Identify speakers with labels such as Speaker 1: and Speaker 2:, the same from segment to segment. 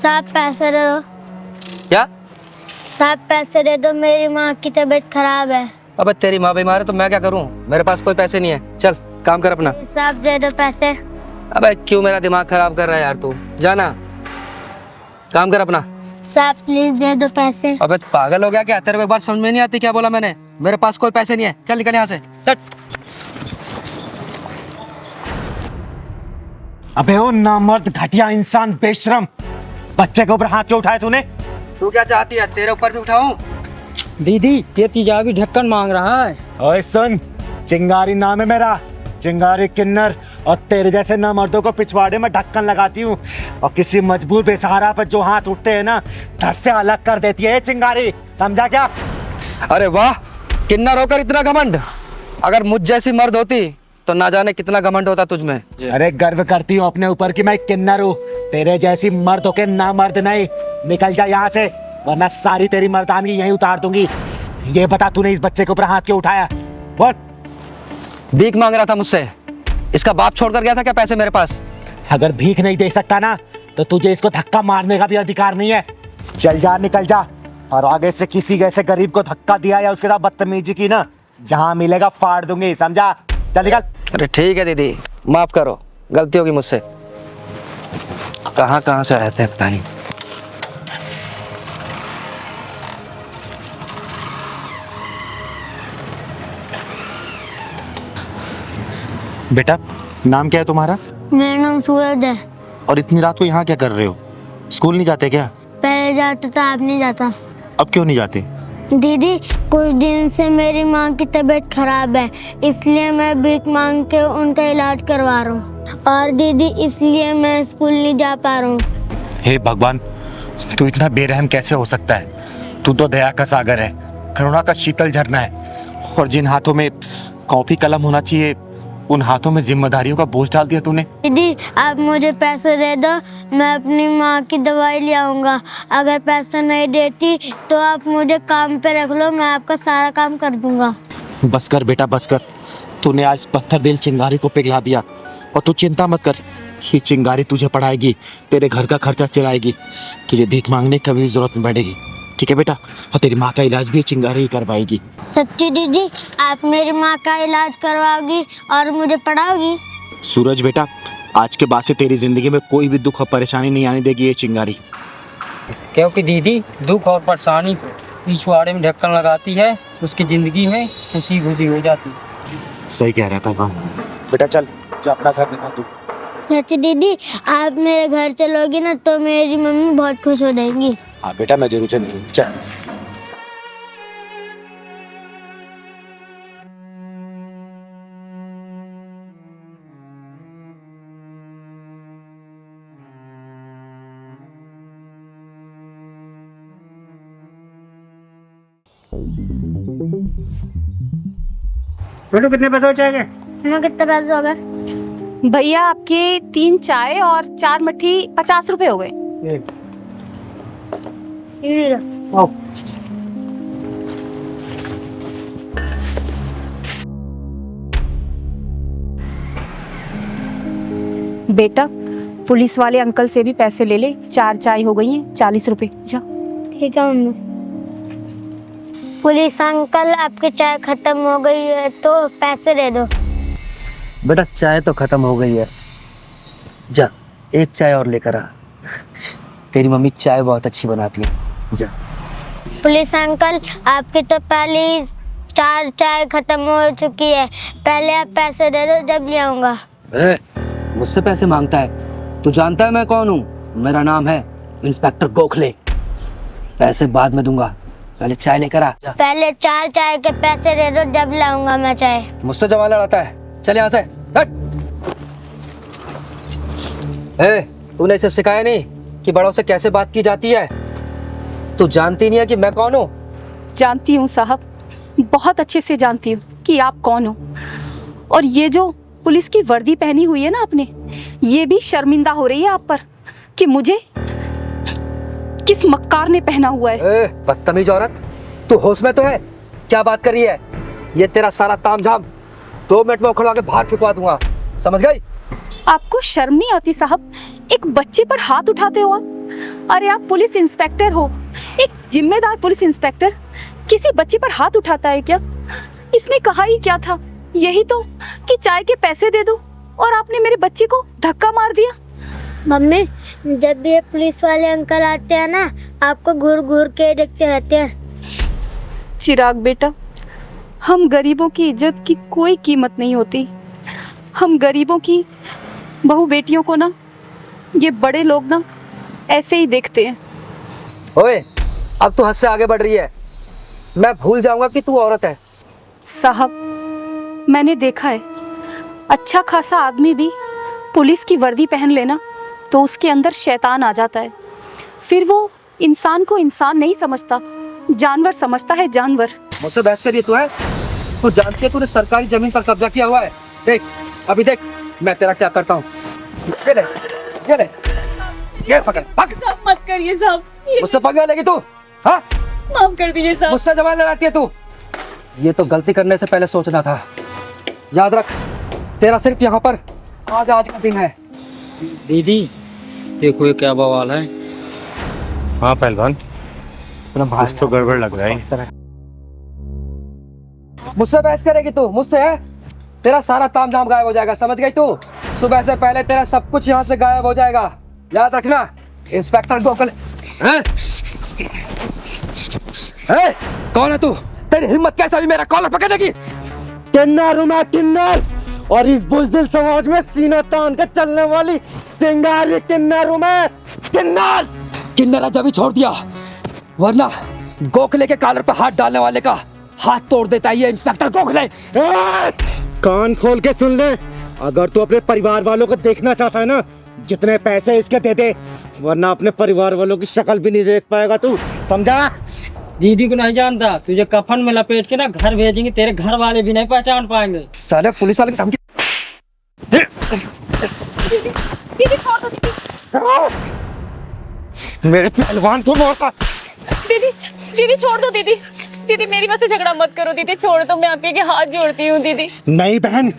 Speaker 1: साहब पैसे दे दो।
Speaker 2: क्या?
Speaker 1: साहब पैसे दे दो, मेरी माँ की तबीयत खराब है।
Speaker 2: अबे तेरी माँ बीमार है तो मैं क्या करूं? मेरे पास कोई पैसे नहीं है। चल काम कर अपना।
Speaker 1: साहब दे दो पैसे।
Speaker 2: अबे क्यों मेरा दिमाग खराब कर रहा है यार तू? जाना, काम कर अपना।
Speaker 1: साहब प्लीज दे दो पैसे।
Speaker 2: अबे पागल हो गया क्या? तेरे को एक बार समझ में नहीं आती क्या बोला मैंने? मेरे पास कोई पैसे नहीं है। चल निकल यहाँ से। चल।
Speaker 3: अबे ओ नामर्द घटिया इंसान बेशरम, बच्चे के ऊपर हाथ क्यों उठाए तूने?
Speaker 2: तू क्या चाहती है? तेरे ऊपर भी उठाऊं?
Speaker 4: दीदी ये तेजाबी ढक्कन मांग रहा है।
Speaker 3: ओए सुन, चिंगारी नाम है मेरा, चिंगारी किन्नर, और तेरे जैसे नामर्दों को पिछवाड़े में ढक्कन लगाती हूँ और किसी मजबूर बेसहारा पर जो हाथ उठते हैं ना, धड़ से अलग कर देती है ये चिंगारी, समझा क्या?
Speaker 2: अरे वाह, किन्नर होकर इतना घमंड। अगर मुझ जैसी मर्द होती तो ना जाने कितना घमंड होता तुझ में।
Speaker 3: अरे गर्व करती हूँ अपने ऊपर कि मैं किन्नर हूँ, तेरे जैसी मर्द होके ना मर्द नहीं। निकल जा यहाँ से वरना सारी तेरी मर्दानगी यहीं उतार दूंगी। ये बता तूने इस बच्चे के ऊपर हाथ क्यों उठाया? बोल।
Speaker 2: भीख मांग रहा था मुझसे। इसका बाप छोड़कर गया था क्या पैसे मेरे पास?
Speaker 3: अगर भीख नहीं दे सकता ना तो तुझे इसको धक्का मारने का भी अधिकार नहीं है। चल जा, निकल जा, और आगे से किसी ऐसे गरीब को धक्का दिया या उसके साथ बदतमीजी की ना, जहां मिलेगा फाड़ दूंगी, समझा? चल निकल।
Speaker 2: अरे ठीक है दीदी, माफ करो, गलती होगी मुझसे। कहाँ से आए थे पता नहीं।
Speaker 3: बेटा नाम क्या है तुम्हारा?
Speaker 1: मेरा नाम सूरज है।
Speaker 3: और इतनी रात को यहाँ क्या कर रहे हो? स्कूल नहीं जाते क्या?
Speaker 1: पहले जाता था, अब नहीं जाता।
Speaker 3: अब क्यों नहीं जाते?
Speaker 1: दीदी कुछ दिन से मेरी माँ की तबीयत खराब है, इसलिए मैं भीख मांग के उनका इलाज करवा रहा हूँ। और दीदी इसलिए मैं स्कूल नहीं जा पा रहा हूँ।
Speaker 3: हे भगवान, तू इतना बेरहम कैसे हो सकता है? तू तो दया का सागर है, करुणा का शीतल झरना है, और जिन हाथों में कॉपी कलम होना चाहिए उन हाथों में जिम्मेदारियों का बोझ डाल दिया तूने।
Speaker 1: दीदी आप मुझे पैसे दे दो, मैं अपनी माँ की दवाई ले आऊँगा। अगर पैसा नहीं देती तो आप मुझे काम पे रख लो, मैं आपका सारा काम कर दूंगा।
Speaker 3: बस कर बेटा, बस कर। तूने आज पत्थर दिल चिंगारी को पिघला दिया, और तू चिंता मत कर, ये चिंगारी तुझे पढ़ाएगी, तेरे घर का खर्चा चलाएगी, तुझे भीख मांगने की कभी जरूरत नहीं पड़ेगी। ठीक है बेटा? और तेरी माँ का इलाज भी चिंगारी ही करवाएगी।
Speaker 1: सच्ची दीदी आप मेरी माँ का इलाज करवाओगी और मुझे पढ़ाओगी?
Speaker 3: सूरज बेटा, आज के बाद से तेरी जिंदगी में कोई भी दुख और परेशानी नहीं आने देगी ये चिंगारी।
Speaker 4: क्योंकि दीदी दुख और परेशानी को पिछवाड़े में ढक्कन लगाती है, उसकी जिंदगी में खुशी खुशी हो जाती है।
Speaker 3: सही कह रहा है भगवान। बेटा चल, जा अपना घर दिखा तू।
Speaker 1: सच्ची दीदी आप मेरे घर चलोगी ना तो मेरी मम्मी बहुत खुश हो जाएंगी।
Speaker 3: हाँ बेटा मैं जरूर चलूंगी, चल।
Speaker 4: बेटू कितने पैसे हो चाहिए?
Speaker 1: हमें कितने पैसे हो गए?
Speaker 5: भैया आपके 3 चाय और 4 मट्ठी 50 रुपए हो गए। बेटा पुलिस वाले अंकल से भी पैसे ले ले, 4 चाय हो गई हैं 40 रुपए। जा।
Speaker 1: ठीक है मम्मी। पुलिस अंकल आपकी चाय खत्म हो गई है तो पैसे दे दो।
Speaker 2: बेटा चाय तो खत्म हो गई है, जा एक चाय और लेकर आ। तेरी मम्मी चाय बहुत अच्छी बनाती है, जा।
Speaker 1: पुलिस अंकल आपकी तो पहले 4 चाय खत्म हो चुकी है, पहले आप पैसे दे दो जब ले आऊंगा।
Speaker 2: मुझसे पैसे मांगता है? तू जानता है मैं कौन हूँ? मेरा नाम है इंस्पेक्टर गोखले। पैसे बाद में दूंगा, पहले चाय लेकर आ।
Speaker 1: पहले 4 चाय के पैसे दे दो जब लाऊंगा मैं चाय।
Speaker 2: मुझसे जवान लड़ाता है, चल यहाँ से हट। तूने इसे सिखाया नहीं कि बड़ों से कैसे बात की जाती है? तू जानती नहीं है कि मैं कौन हूँ?
Speaker 5: जानती हूँ साहब, बहुत अच्छे से जानती हूँ कि आप कौन हो। और ये जो पुलिस की वर्दी पहनी हुई है ना आपने, ये भी शर्मिंदा हो रही है आप पर कि मुझे किस मक्कार ने पहना हुआ है।
Speaker 2: बदतमीज औरत, तू होश में तो है? क्या बात कर रही है? ये तेरा सारा तामझाम 2 मिनट में उखड़वा के बाहर फेंकवा दूंगा, समझ गई?
Speaker 5: आपको शर्म नहीं आती साहब? एक बच्चे पर हाथ उठाते हो आप। अरे आप पुलिस इंस्पेक्टर हो, एक जिम्मेदार पुलिस इंस्पेक्टर किसी बच्ची पर हाथ उठाता है क्या? इसने कहा ही क्या था, यही तो कि चाय के पैसे दे दो, और आपने मेरे बच्चे को धक्का मार दिया।
Speaker 1: मम्मी, जब भी ये पुलिस वाले अंकल आते हैं ना, आपको घूर घूर के देखते रहते हैं।
Speaker 5: चिराग बेटा, हम गरीबों की इज्जत की कोई कीमत नहीं होती। हम गरीबों की बहू बेटियों को ना, ये बड़े लोग ना ऐसे ही देखते हैं।
Speaker 2: ओए, अब तू हद से आगे बढ़ रही है। मैं भूल जाऊंगा कि तू औरत है।
Speaker 5: साहब, मैंने देखा है, अच्छा खासा आदमी भी पुलिस की वर्दी पहन लेना तो उसके अंदर शैतान आ जाता है। फिर वो इंसान को इंसान नहीं समझता, जानवर समझता है, जानवर।
Speaker 2: मुझसे बहस करिए तू है? तू जानती है तूने सरकारी जमीन पर कब्जा किया हुआ है। देख, अभी देख मैं तेरा क्या करता हूँ। ये ले, ये ले, ये पकड़, पकड़।
Speaker 5: मत करिए साहब,
Speaker 2: मुझसे पकड़ लेगी तू? हाँ,
Speaker 5: माफ कर दीजिए साहब।
Speaker 2: मुझसे जबान लड़ाती है तू? ये तो गलती करने से पहले सोचना था। याद रख, तेरा सिर्फ यहाँ पर आज का दिन है।
Speaker 4: दीदी देखो ये क्या बवाल है।
Speaker 3: हाँ पहलवान,
Speaker 2: कुछ
Speaker 3: तो गड़बड़ लग रहा है।
Speaker 2: मुझसे बहस करेगी तू? मुझसे है? तेरा सारा ताम झाम गायब हो जाएगा, समझ गई तू? सुबह से पहले तेरा सब कुछ यहाँ से गायब हो जाएगा, याद रखना। इंस्पेक्टर गोखले। कौन है तू? तेरी हिम्मत कैसे हुई मेरा कॉलर पकड़ने की?
Speaker 3: किन्नर हूँ मैं, किन्नर, और इस बुज़दिल समाज में सीना तान के चलने वाली चिंगारी किन्नर हूँ मैं, किन्नर।
Speaker 2: किन्नर जब ही छोड़ दिया, वरना गोखले के कॉलर पे हाथ डालने वाले का हाथ तोड़ देता है ये इंस्पेक्टर गोखले।
Speaker 3: कान खोल के सुन ले, अगर तू अपने परिवार वालों को देखना चाहता है ना, जितने पैसे इसके दे दे, वरना अपने परिवार वालों की शक्ल भी नहीं देख पाएगा तू, समझा?
Speaker 4: दीदी को नहीं जानता, तुझे कफन में लपेट के ना घर भेजेंगे, तेरे घर वाले भी नहीं पहचान पाएंगे।
Speaker 2: साले पुलिस वाले की धमकी।
Speaker 5: दीदी छोड़ दो दीदी।
Speaker 3: मेरे पहलवान को मौका।
Speaker 5: दीदी, दीदी छोड़ दो दीदी। दीदी मेरी वजह से झगड़ा मत करो दीदी, छोड़ दो, मैं आपके के हाथ जोड़ती हूँ दीदी।
Speaker 3: नहीं बहन,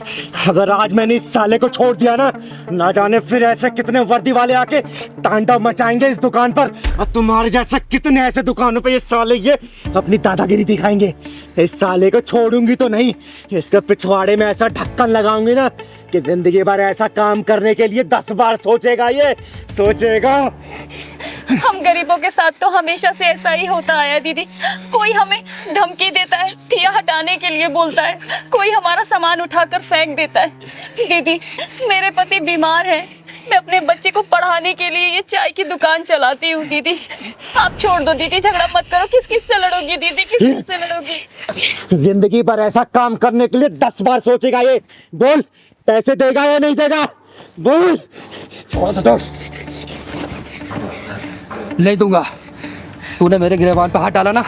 Speaker 3: अगर आज मैंने इस साले को छोड़ दिया ना जाने फिर ऐसे कितने वर्दी वाले आके तांडव मचाएंगे इस दुकान पर, और तुम्हारे जैसे कितने ऐसे दुकानों पे ये साले ये अपनी दादागिरी दिखाएंगे। इस साले को छोड़ूंगी तो नहीं, इसके पिछवाड़े में ऐसा ढक्कन लगाऊंगी ना कि जिंदगी भर ऐसा काम करने के लिए 10 बार सोचेगा, ये सोचेगा।
Speaker 5: हम गरीबों के साथ तो हमेशा से ऐसा ही होता आया दीदी। कोई हमें धमकी देता है, ठिया हटाने के लिए बोलता है, कोई हमारा सामान उठाकर फेंक देता है। दीदी मेरे पति बीमार है, मैं अपने बच्चे को पढ़ाने के लिए ये चाय की दुकान चलाती हूँ। दीदी आप छोड़ दो दीदी, झगड़ा मत करो। किस किस से लड़ोगी दीदी, किस किस से लड़ोगी?
Speaker 3: जिंदगी भर ऐसा काम करने के लिए 10 बार सोचेगा ये। बोल, पैसे देगा या नहीं देगा? बोल।
Speaker 2: नहीं दूंगा। तूने मेरे गिरबान पे हाथ डाला ना,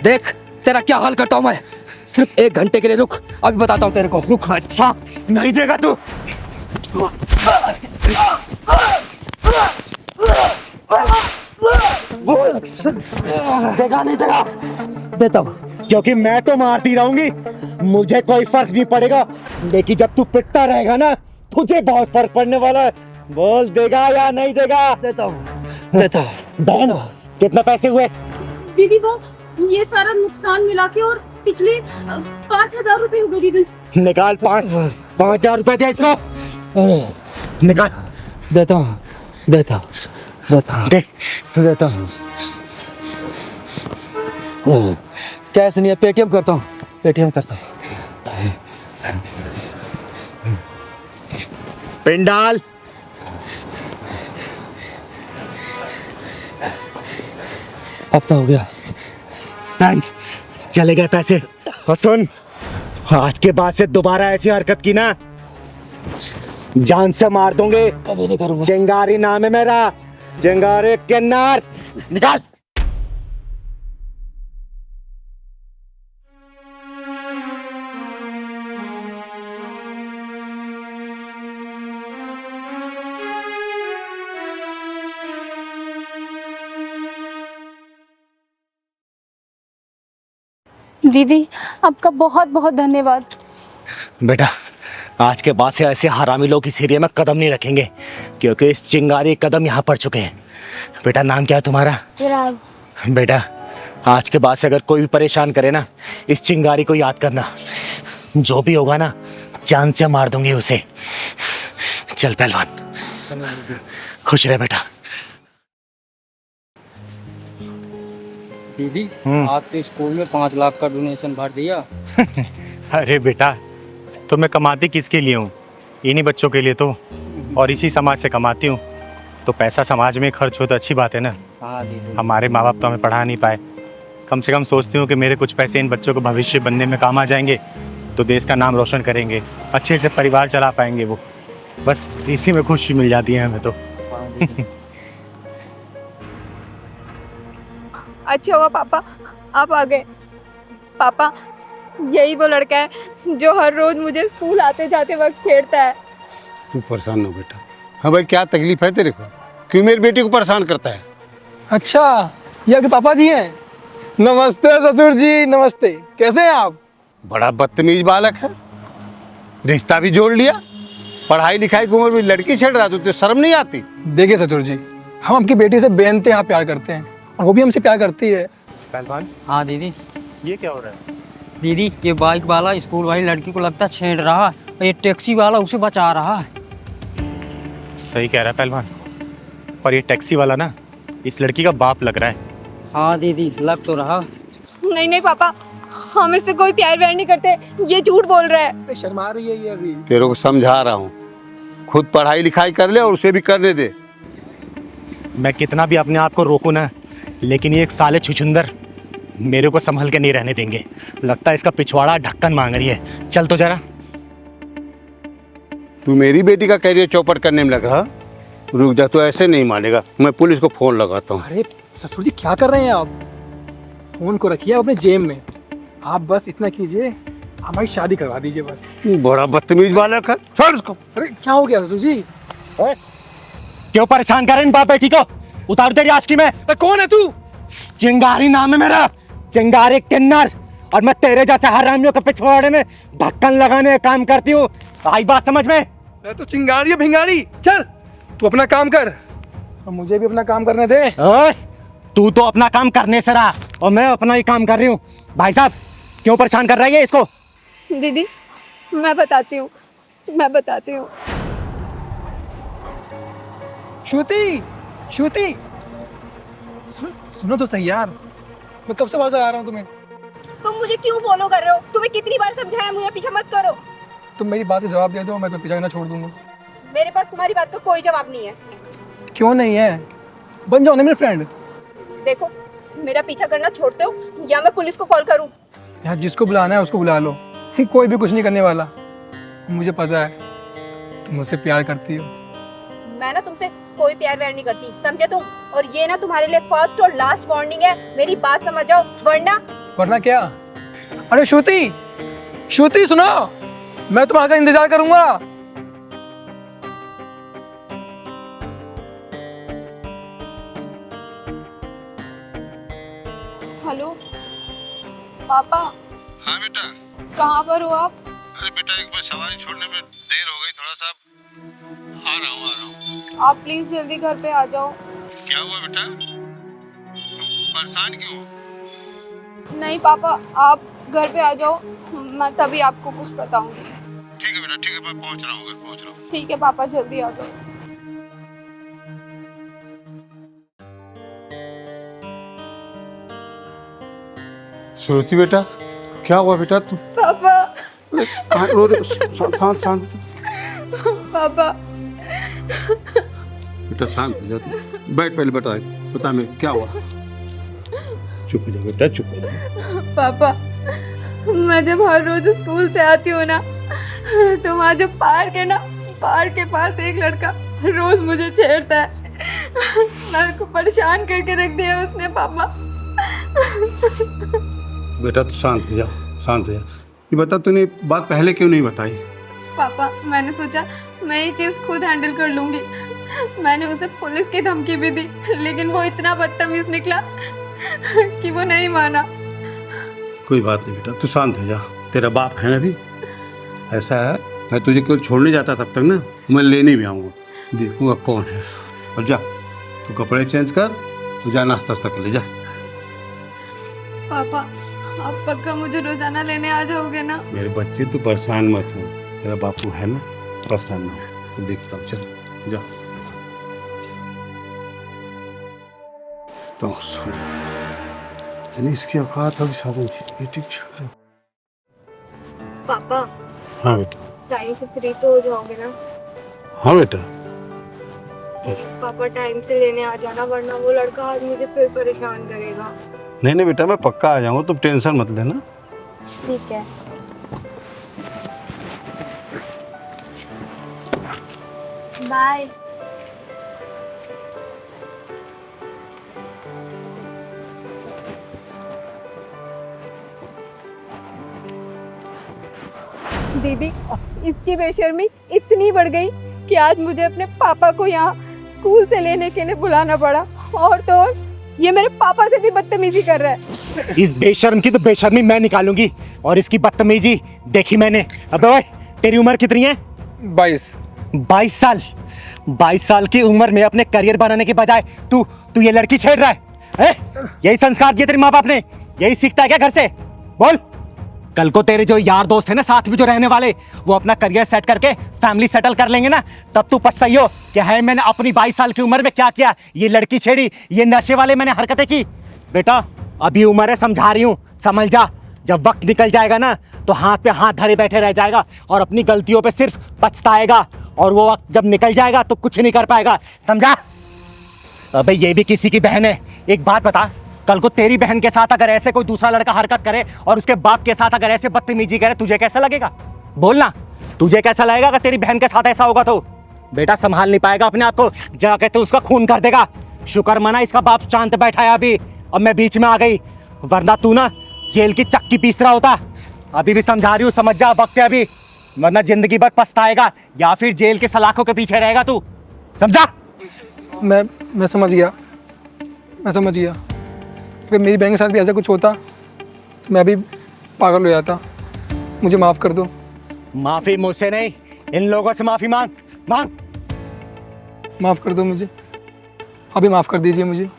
Speaker 2: देख तेरा क्या हाल करता हूं मैं। सिर्फ 1 घंटे के लिए रुक, अभी बताता हूं तेरे को। रुक।
Speaker 3: अच्छा, नहीं देगा तू? बोल, देगा नहीं देगा?
Speaker 2: देता हूं।
Speaker 3: क्योंकि मैं तो मारती रहूंगी, मुझे कोई फर्क नहीं पड़ेगा, लेकिन जब तू पिटता रहेगा ना, तुझे बहुत फर्क पड़ने वाला है। बोल, देगा या नहीं देगा?
Speaker 2: देता हूं, देता हूं।
Speaker 3: बहन, कितने पैसे हुए?
Speaker 5: दीदी वो ये सारा नुकसान मिला के और पिछले 5,000 रुपए हो गए दीदी।
Speaker 3: निकाल। 5,000 रुपए दे इसको, निकाल।
Speaker 2: देता हूं, देता हूं, देता हूं,
Speaker 3: दे।
Speaker 2: देता हूं। कैश नहीं है, पेटीएम करता हूं, पेटीएम करता हूं।
Speaker 3: पिन डाल।
Speaker 2: अब तो हो गया।
Speaker 3: थैंक्स, चले गए पैसे। और सुन, आज के बाद से दोबारा ऐसी हरकत की ना, जान से मार दूंगे।
Speaker 2: कभी नहीं करूंगा।
Speaker 3: चिंगारी नाम है मेरा, चिंगारी किन्नर। निकाल।
Speaker 5: दीदी आपका बहुत बहुत धन्यवाद।
Speaker 3: बेटा, आज के बाद से ऐसे हरामी लोग इस एरिया में कदम नहीं रखेंगे, क्योंकि इस चिंगारी कदम यहाँ पड़ चुके हैं। बेटा नाम क्या है तुम्हारा?
Speaker 1: चिराग।
Speaker 3: बेटा आज के बाद से अगर कोई भी परेशान करे ना, इस चिंगारी को याद करना। जो भी होगा ना, जान से मार दूंगी उसे। चल पहलवान, खुश रहे बेटा।
Speaker 4: दीदी आपके स्कूल में 5 लाख का डोनेशन भर दिया।
Speaker 6: अरे बेटा, तो मैं कमाती किसके लिए हूँ? इन्हीं बच्चों के लिए तो, और इसी समाज से कमाती हूँ। तो पैसा समाज में खर्च हो तो अच्छी बात है ना।
Speaker 4: हाँ दीदी।
Speaker 6: हमारे माँ बाप तो हमें पढ़ा नहीं पाए, कम से कम सोचती हूँ कि मेरे कुछ पैसे इन बच्चों को भविष्य बनने में काम आ जाएंगे, तो देश का नाम रोशन करेंगे, अच्छे से परिवार चला पाएंगे वो। बस इसी में खुशी मिल जाती है हमें तो।
Speaker 4: हाँ दीदी।
Speaker 7: अच्छा हुआ पापा आप आ गए। पापा यही वो लड़का है जो हर रोज मुझे स्कूल आते जाते वक्त छेड़ता है।
Speaker 8: तू परेशान हो बेटा। हाँ भाई, क्या तकलीफ है तेरे को? क्यों मेरी बेटी को परेशान करता है?
Speaker 2: अच्छा, ये आपके पापा जी हैं? नमस्ते ससुर जी, नमस्ते। कैसे हैं आप?
Speaker 8: बड़ा बदतमीज बालक है, रिश्ता भी जोड़ लिया। पढ़ाई लिखाई की उम्र में लड़की छेड़ रहा, तो शर्म नहीं आती?
Speaker 9: देखिए ससुर जी, हम आपकी बेटी से बेइंतहा प्यार करते हैं और वो भी हमसे प्यार करती है।
Speaker 6: पहलवान,
Speaker 4: हाँ दीदी।
Speaker 6: ये क्या हो रहा है?
Speaker 4: दीदी ये बाइक वाला स्कूल वाली लड़की को लगता छेड़ रहा है और ये टैक्सी वाला उसे बचा रहा है।
Speaker 6: सही कह रहा है पहलवान, और ये टैक्सी वाला ना इस लड़की का बाप लग रहा है।
Speaker 4: हाँ दीदी लग तो रहा।
Speaker 7: नहीं नहीं पापा, हम इससे कोई प्यार व्यार नहीं करते, ये झूठ बोल रहा है।
Speaker 9: शर्मा रही है ये अभी।
Speaker 8: तेरे को समझा रहा हूँ, खुद पढ़ाई लिखाई कर ले और उसे भी करने दे।
Speaker 6: मैं कितना भी अपने आप को रोकूं ना, लेकिन ये एक साले छुछुंदर मेरे को संभल के नहीं रहने देंगे। लगता है इसका पिछवाड़ा ढक्कन मांग रही है। चल तो जरा।
Speaker 8: तू मेरी बेटी का करियर चौपट करने में लग रहा? रुक जा, तो ऐसे नहीं मानेगा, मैं पुलिस को फोन लगाता हूँ।
Speaker 9: अरे ससुर जी क्या कर रहे हैं आप? फोन को रखिए अपने जेब में। आप बस इतना कीजिए, हमारी शादी करवा दीजिए बस।
Speaker 8: तू बड़ा बदतमीज बालक है, छोड़ उसको।
Speaker 9: अरे क्या हो गया ससुर जी?
Speaker 3: क्यों परेशान कर रहे हैं बाप बेटी को? उतार तेरी आशिकी में।
Speaker 9: कौन है तू?
Speaker 3: चिंगारी नाम है मेरा, चिंगारी किन्नर। और मैं तेरे जैसे हरामियों के पिछवाड़े में ढक्कन लगाने का काम करती हूँ। आई बात समझ में?
Speaker 9: मैं तो चिंगारी है भिंगारी। चल तू अपना काम कर और मुझे भी अपना काम करने दे।
Speaker 3: ओए, तू तो अपना काम करने से रहा और मैं अपना ही काम कर रही हूँ। भाई साहब क्यों परेशान कर रही है इसको?
Speaker 7: दीदी मैं बताती हूँ, मैं बताती हूँ।
Speaker 9: श्रुति, श्रुति सुनो तो सही यार, मैं कब से आवाज आ रहा हूँ तुम्हें।
Speaker 7: तुम मुझे क्यों फॉलो कर रहे हो? तुम्हें कितनी बार समझाया मुझे पीछा मत करो।
Speaker 9: तुम मेरी बात से जवाब दे दो, मैं तो पीछा ना छोड़ दूंगा।
Speaker 7: मेरे पास तुम्हारी बात का कोई जवाब नहीं है।
Speaker 9: क्यों नहीं है? बन जाओ ना मेरे फ्रेंड।
Speaker 7: देखो मेरा पीछा करना छोड़ते हो या मैं पुलिस को कॉल करूं?
Speaker 9: यार जिसको बुलाना है उसको बुला लो, कोई भी कुछ नहीं करने वाला। मुझे पता है तुम मुझसे प्यार करती हो।
Speaker 7: मैं ना तुमसे कोई प्यार व्यार नहीं करती, समझे तुम? और ये ना तुम्हारे लिए फर्स्ट और लास्ट वार्निंग है, मेरी बात समझ जाओ
Speaker 9: वरना क्या? अरे श्रुति, श्रुति सुनो, मैं तुम्हारा इंतजार करूंगा।
Speaker 7: हेलो पापा।
Speaker 8: हाँ बेटा।
Speaker 7: कहाँ पर हो आप?
Speaker 8: अरे बेटा, एक बार सवारी छोड़ने में देर हो गई, थोड़ा सा आ रहा हूँ।
Speaker 7: आप प्लीज जल्दी घर पे आ जाओ।
Speaker 8: क्या हुआ बेटा? परेशान क्यों?
Speaker 7: नहीं पापा, आप घर पे आ जाओ, मैं तभी आपको कुछ बताऊंगी।
Speaker 8: ठीक है बेटा, ठीक है, मैं पहुंच रहा हूँ, घर पहुंच रहा हूँ।
Speaker 7: ठीक है पापा, जल्दी आ जाओ।
Speaker 8: श्रुति बेटा, क्या हुआ बेटा? तू
Speaker 7: पापा।
Speaker 8: कहाँ रो रही? शांत शांत
Speaker 7: पापा
Speaker 8: बेटा, शांत हो जा तू। बैठ, पहले बता मैं क्या हुआ। चुप हो जा बेटा, चुप हो जा।
Speaker 7: पापा, मैं जब हर रोज स्कूल से आती हूँ ना, तो वहाँ जो पार्क है ना, पार्क के पास एक लड़का रोज मुझे छेड़ता है। मेरे को परेशान करके रख दिया उसने पापा।
Speaker 8: बेटा तू शांत हो जा, शांत हो जा। ये बता, तूने बात पहले क्यों नहीं बताई?
Speaker 7: पापा मैंने सोचा मैं ये चीज़ खुद हैंडल कर लूँगी। मैंने उसे पुलिस की धमकी भी दी, लेकिन वो इतना बदतमीज निकला कि वो नहीं माना।
Speaker 8: कोई बात नहीं बेटा, तू शांत हो जा। तेरा बाप है ना भी। ऐसा है, मैं तुझे केवल छोड़ने जाता तब तक ना, मैं लेने भी आऊँगा, देखूँगा कौन है। और जा, तू कपड़े चेंज कर, तू जा नाश्ता कर ले जा।
Speaker 7: पापा आप पक्का मुझे रोजाना लेने आ जाओगे ना?
Speaker 8: मेरे बच्चे तू परेशान मत हो, तेरा बापू है ना, परेशान ना हो। देखता हूँ, चल जा। तो सुन, इतनी इसकी औकात होगी साधन की, ये ठीक छोड़।
Speaker 7: पापा
Speaker 8: हाँ बेटा।
Speaker 7: टाइम से फ्री तो हो जाओगे ना?
Speaker 8: हाँ बेटा।
Speaker 7: पापा टाइम से लेने आ जाना, वरना वो लड़का आज मुझे फिर परेशान करेगा।
Speaker 8: नहीं नहीं बेटा, मैं पक्का आ जाऊंगा, तुम टेंशन मत लेना।
Speaker 7: ठीक है। बाय। दीदी इसकी बेशर्मी इतनी बढ़ गई कि आज मुझे अपने पापा को यहाँ स्कूल से लेने के लिए बुलाना पड़ा, और तो और ये मेरे पापा से भी बदतमीजी कर रहा है।
Speaker 3: इस बेशर्म की तो बेशर्मी मैं निकालूंगी, और इसकी बदतमीजी देखी मैंने। अबे ओए, तेरी उम्र कितनी है?
Speaker 9: 22
Speaker 3: साल। 22 साल की उम्र में अपने करियर बनाने के बजाय तू तू ये लड़की छेड़ रहा है? यही संस्कार दिए तेरे माँ बाप ने? यही सीखता है क्या घर से? बोल। कल को तेरे जो यार दोस्त है ना, साथ में जो रहने वाले, वो अपना करियर सेट करके फैमिली सेटल कर लेंगे ना, तब तू पछताइयो कि है मैंने अपनी 22 साल की उम्र में क्या किया, ये लड़की छेड़ी, ये नशे वाले मैंने हरकतें की। बेटा अभी उम्र है, समझा रही हूँ, समझ जा। जब वक्त निकल जाएगा ना, तो हाथ पे हाथ धरे बैठे रह जाएगा और अपनी गलतियों पे सिर्फ पछताएगा, और वो वक्त जब निकल जाएगा तो कुछ नहीं कर पाएगा, समझा? अबे ये भी किसी की बहन है। एक बात बता, कल को तेरी बहन के साथ अगर ऐसे कोई दूसरा लड़का हरकत करे और उसके बाप के साथ अगर ऐसे बदतमीजी करे, तुझे कैसा लगेगा? बोलना, तुझे कैसा लगेगा अगर तेरी बहन के साथ ऐसा होगा तो? बेटा संभाल नहीं पाएगा अपने आप को, जाके तो उसका खून कर देगा। शुक्र मना इसका बाप शांत बैठा है अभी, अब मैं बीच में आ गई, वरना तू ना जेल की चक्की पीस रहा होता। अभी भी समझा रही हूँ, समझ जा, वक्त है अभी, वरना जिंदगी भर पछताएगा या फिर जेल के सलाखों के पीछे रहेगा तू, समझा?
Speaker 9: मैं समझ गया, मैं समझ गया। अगर मेरी बहन के साथ भी ऐसा कुछ होता तो मैं भी पागल हो जाता। मुझे माफ़ कर दो।
Speaker 3: माफी मुझसे नहीं, इन लोगों से माफी मांग मांग।
Speaker 9: माफ़ कर दो मुझे, अभी माफ़ कर दीजिए मुझे।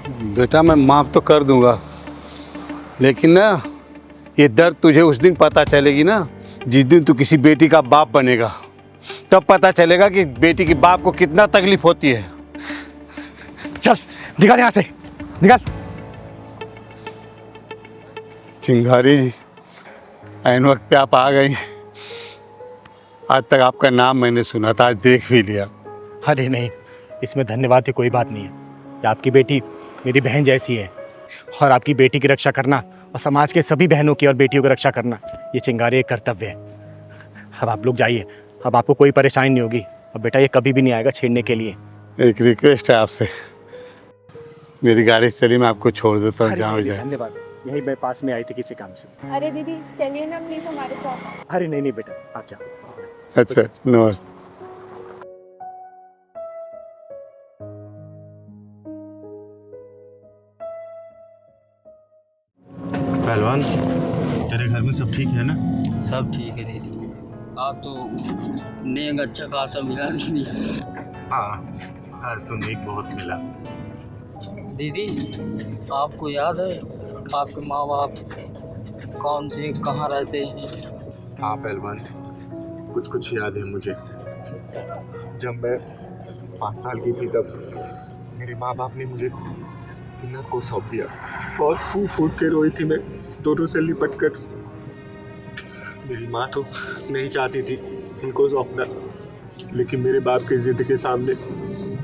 Speaker 8: बेटा मैं माफ़ तो कर दूंगा, लेकिन ना ये दर्द तुझे उस दिन पता चलेगी ना, जिस दिन तू किसी बेटी का बाप बनेगा, तब पता चलेगा कि बेटी के बाप को कितना तकलीफ होती है।
Speaker 3: चल निकल यहाँ से, निकल।
Speaker 8: चिंगारी जी, ऐन वक्त पे आप आ गई। आज तक आपका नाम मैंने सुना था, आज देख भी लिया।
Speaker 3: अरे नहीं, इसमें धन्यवाद की कोई बात नहीं है। कि आपकी बेटी मेरी बहन जैसी है, और आपकी बेटी की रक्षा करना और समाज के सभी बहनों की और बेटियों की रक्षा करना, ये चिंगारी एक कर्तव्य है। अब आप लोग जाइए, अब आपको कोई परेशानी नहीं होगी। अब बेटा ये कभी भी नहीं आएगा छेड़ने के लिए।
Speaker 8: एक रिक्वेस्ट है आपसे, मेरी गाड़ी चली, मैं आपको छोड़ देता हूँ, जहाँ जाए।
Speaker 3: धन्यवाद, यही मैं पास में आई थी किसी काम से।
Speaker 7: अरे दीदी चलिए ना प्लीज हमारे साथ।
Speaker 3: अरे नहीं नहीं बेटा, आप जाओ।
Speaker 8: अच्छा नमस्ते।
Speaker 6: पहलवान, तेरे घर में सब ठीक है ना?
Speaker 4: सब ठीक है दीदी। आप तो नेक अच्छा खासा मिला दीदी।
Speaker 6: हाँ, आज तो नेक बहुत मिला।
Speaker 4: दीदी आपको याद है आपके माँ बाप कौन से कहाँ रहते हैं?
Speaker 6: हाँ पहलवान, कुछ कुछ याद है मुझे। जब मैं 5 साल की थी तब मेरे माँ बाप ने मुझे इन्ना को सौंप दिया। बहुत फूट फूट के रोई थी मैं, दोनों से लिपट कर। मेरी माँ तो नहीं चाहती थी उनको सौंपना, लेकिन मेरे बाप की जिद के सामने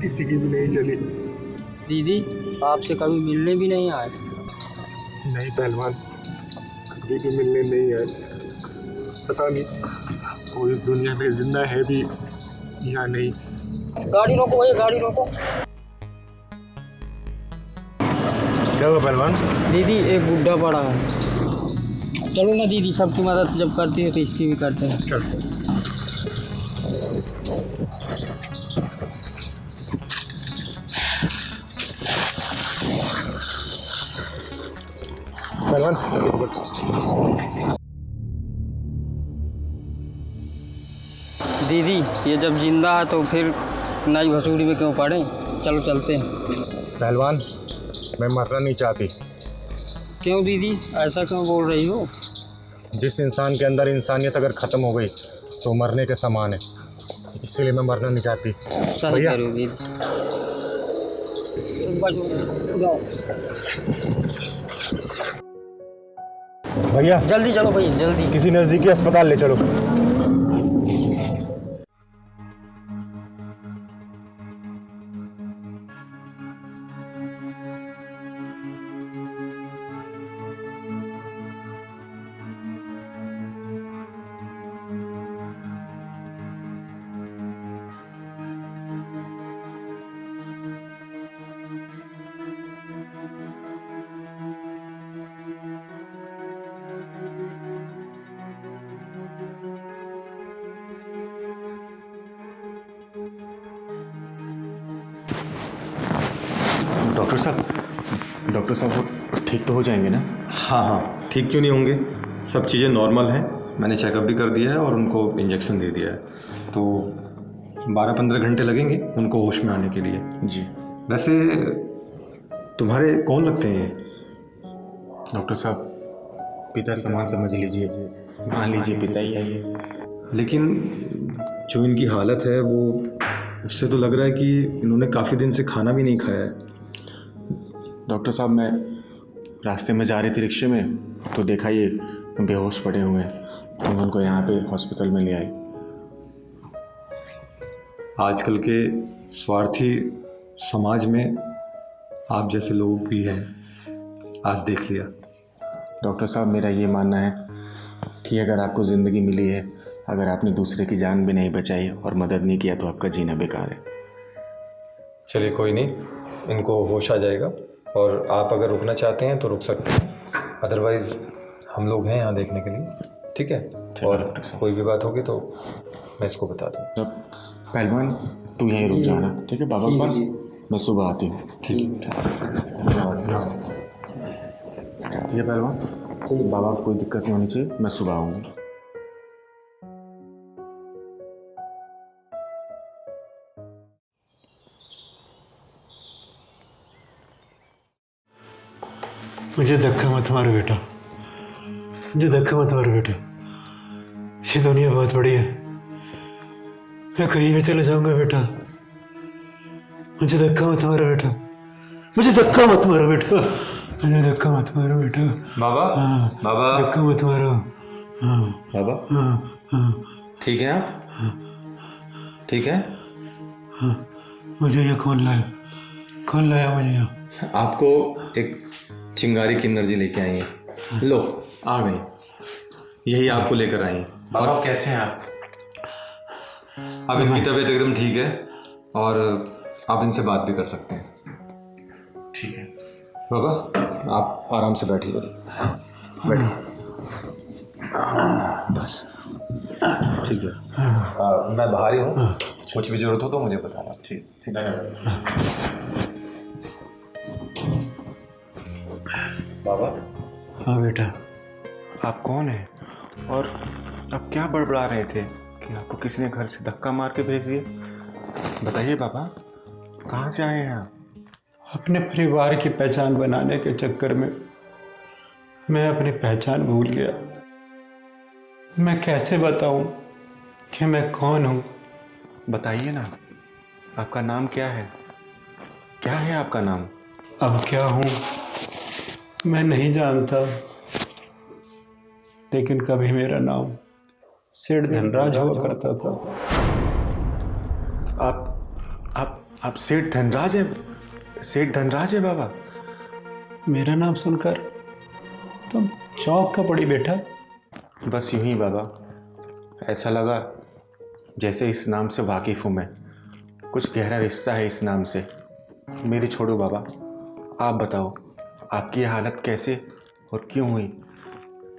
Speaker 6: किसी की भी नहीं चली।
Speaker 4: दीदी आपसे कभी मिलने भी नहीं आए?
Speaker 6: नहीं पहलवान, कभी भी मिलने नहीं आए। पता नहीं वो इस दुनिया में जिंदा है भी या नहीं।
Speaker 4: गाड़ी रोको भैया, गाड़ी रोको।
Speaker 6: क्या हुआ पहलवान?
Speaker 4: दीदी एक बुढ़ा पड़ा है। चलो ना दीदी, सबकी मदद जब करती है तो इसकी भी करते हैं।
Speaker 6: चल। पहलवान
Speaker 4: दीदी ये जब जिंदा है तो फिर नई भसूड़ी में क्यों पड़े? चलो चलते हैं।
Speaker 6: पहलवान, मैं मरना नहीं चाहती।
Speaker 4: क्यों दीदी, ऐसा क्यों बोल रही हो?
Speaker 6: जिस इंसान के अंदर इंसानियत अगर ख़त्म हो गई तो मरने के समान है, इसीलिए मैं मरना नहीं चाहती।
Speaker 4: सही
Speaker 6: भैया।
Speaker 4: कह रहे हो दीदी। जाओ।
Speaker 6: भैया,
Speaker 4: जल्दी चलो भैया, जल्दी।
Speaker 6: किसी नज़दीकी अस्पताल ले चलो।
Speaker 10: डॉक्टर साहब वो ठीक तो हो जाएंगे ना? हाँ हाँ, ठीक क्यों नहीं होंगे, सब चीज़ें नॉर्मल हैं। मैंने चेकअप भी कर दिया है और उनको इंजेक्शन दे दिया है, तो 12-15 घंटे लगेंगे उनको होश में आने के लिए। जी। वैसे तुम्हारे कौन लगते हैं?
Speaker 6: डॉक्टर साहब, पिता समान समझ लीजिए, मान लीजिए पिता ही है ये।
Speaker 10: लेकिन जो इनकी हालत है वो, उससे तो लग रहा है कि इन्होंने काफ़ी दिन से खाना भी नहीं खाया है।
Speaker 6: डॉक्टर साहब, मैं रास्ते में जा रही थी रिक्शे में, तो देखा ये बेहोश पड़े हुए हैं, तो मैं उनको यहाँ पे हॉस्पिटल में ले आई।
Speaker 10: आजकल के स्वार्थी समाज में आप जैसे लोग भी हैं, आज देख लिया।
Speaker 6: डॉक्टर साहब, मेरा ये मानना है कि अगर आपको ज़िंदगी मिली है, अगर आपने दूसरे की जान भी नहीं बचाई और मदद नहीं किया, तो आपका जीना बेकार है।
Speaker 10: चलिए कोई नहीं, इनको होश आ जाएगा, और आप अगर रुकना चाहते हैं तो रुक सकते हैं, अदरवाइज़ हम लोग हैं यहाँ देखने के लिए। ठीक है? और कोई भी बात होगी तो मैं इसको बता दूँ।
Speaker 6: पहलवान, तू यहीं रुक जाना, ठीक है बाबा के पास? मैं सुबह आती हूँ। ठीक है पहलवान, बाबा को कोई दिक्कत नहीं होनी चाहिए, मैं सुबह आऊँगा।
Speaker 11: मुझे धक्का मत मारो बेटा, मुझे धक्का मत मारो बेटा, ये दुनिया बहुत बड़ी है, मैं कहीं भी चले जाऊंगा बेटा, मुझे धक्का मत मारो बेटा, मुझे धक्का मत मारो बेटा, मुझे धक्का मत मारो बेटा।
Speaker 10: बाबा,
Speaker 11: हाँ,
Speaker 10: बाबा,
Speaker 11: धक्का मत मारो। हाँ
Speaker 10: बाबा,
Speaker 11: हाँ हाँ
Speaker 10: ठीक है आप? ठीक है?
Speaker 11: हाँ, मुझे ये कौन लाया, कौन लाया मुझे यहाँ?
Speaker 10: आपको एक चिंगारी की एनर्जी लेके आई है, लो आ गई, यही आपको लेकर आई है। बाबा कैसे हैं आप? अब इनकी तबीयत एकदम ठीक है और आप इनसे बात भी कर सकते हैं। ठीक है बाबा, आप आराम से बैठिए, बैठिए बस। ठीक है, मैं बाहर ही हूँ, कुछ भी जरूरत हो तो मुझे बताना। ठीक ठीक है बाबा।
Speaker 11: हाँ बेटा।
Speaker 6: आप कौन हैं और आप क्या बड़बड़ा रहे थे कि आपको किसी ने घर से धक्का मार के भेज दिए? बताइए बाबा, कहाँ से आए हैं आप?
Speaker 11: अपने परिवार की पहचान बनाने के चक्कर में मैं अपनी पहचान भूल गया। मैं कैसे बताऊं कि मैं कौन हूं?
Speaker 6: बताइए ना, आपका नाम क्या है? क्या है आपका नाम?
Speaker 11: अब क्या हूं मैं नहीं जानता, लेकिन कभी मेरा नाम सेठ धनराज हुआ करता था।
Speaker 6: आप सेठ धनराज हैं? सेठ धनराज है बाबा?
Speaker 11: मेरा नाम सुनकर तुम चौंक का पड़ी बेटा।
Speaker 6: बस यूं ही बाबा, ऐसा लगा जैसे इस नाम से वाकिफ़ हूँ मैं, कुछ गहरा रिश्ता है इस नाम से। मेरी छोड़ो बाबा, आप बताओ आपकी ये हालत कैसे और क्यों हुई,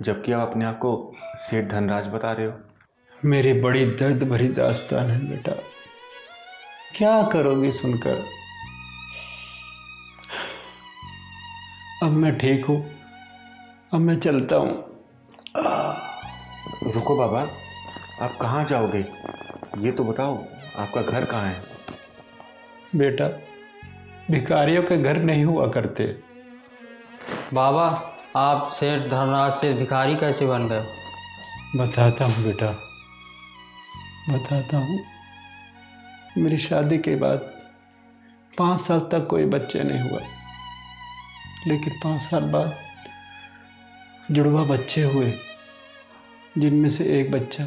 Speaker 6: जबकि आप अपने आप को सेठ धनराज बता रहे हो?
Speaker 11: मेरी बड़ी दर्द भरी दास्तान है बेटा, क्या करोगी सुनकर? अब मैं ठीक हूँ, अब मैं चलता हूँ।
Speaker 6: रुको बाबा, आप कहाँ जाओगे ये तो बताओ, आपका घर कहाँ है?
Speaker 11: बेटा भिखारियों के घर नहीं हुआ करते।
Speaker 4: बाबा, आप सेठ धर्मराज से भिखारी कैसे बन गए?
Speaker 11: बताता हूँ बेटा, बताता हूँ। मेरी शादी के बाद 5 साल तक कोई बच्चे नहीं हुआ, लेकिन 5 साल बाद जुड़वा बच्चे हुए, जिनमें से एक बच्चा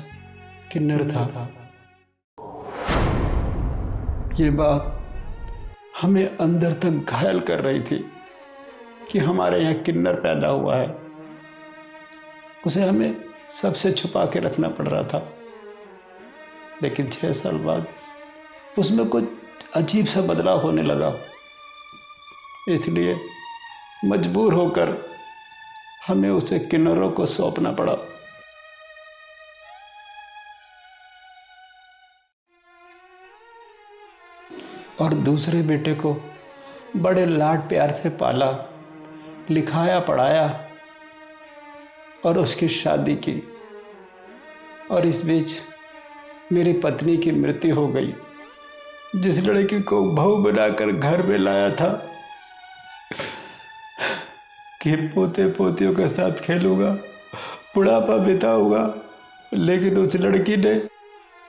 Speaker 11: किन्नर था। ये बात हमें अंदर तक घायल कर रही थी कि हमारे यहाँ किन्नर पैदा हुआ है। उसे हमें सबसे छुपा के रखना पड़ रहा था, लेकिन 6 साल बाद उसमें कुछ अजीब सा बदलाव होने लगा। इसलिए मजबूर होकर हमें उसे किन्नरों को सौंपना पड़ा। और दूसरे बेटे को बड़े लाड प्यार से पाला, लिखाया, पढ़ाया और उसकी शादी की। और इस बीच मेरी पत्नी की मृत्यु हो गई। जिस लड़की को बहू बनाकर घर में लाया था कि पोते पोतियों के साथ खेलूंगा, बुढ़ापा बिताऊंगा, लेकिन उस लड़की ने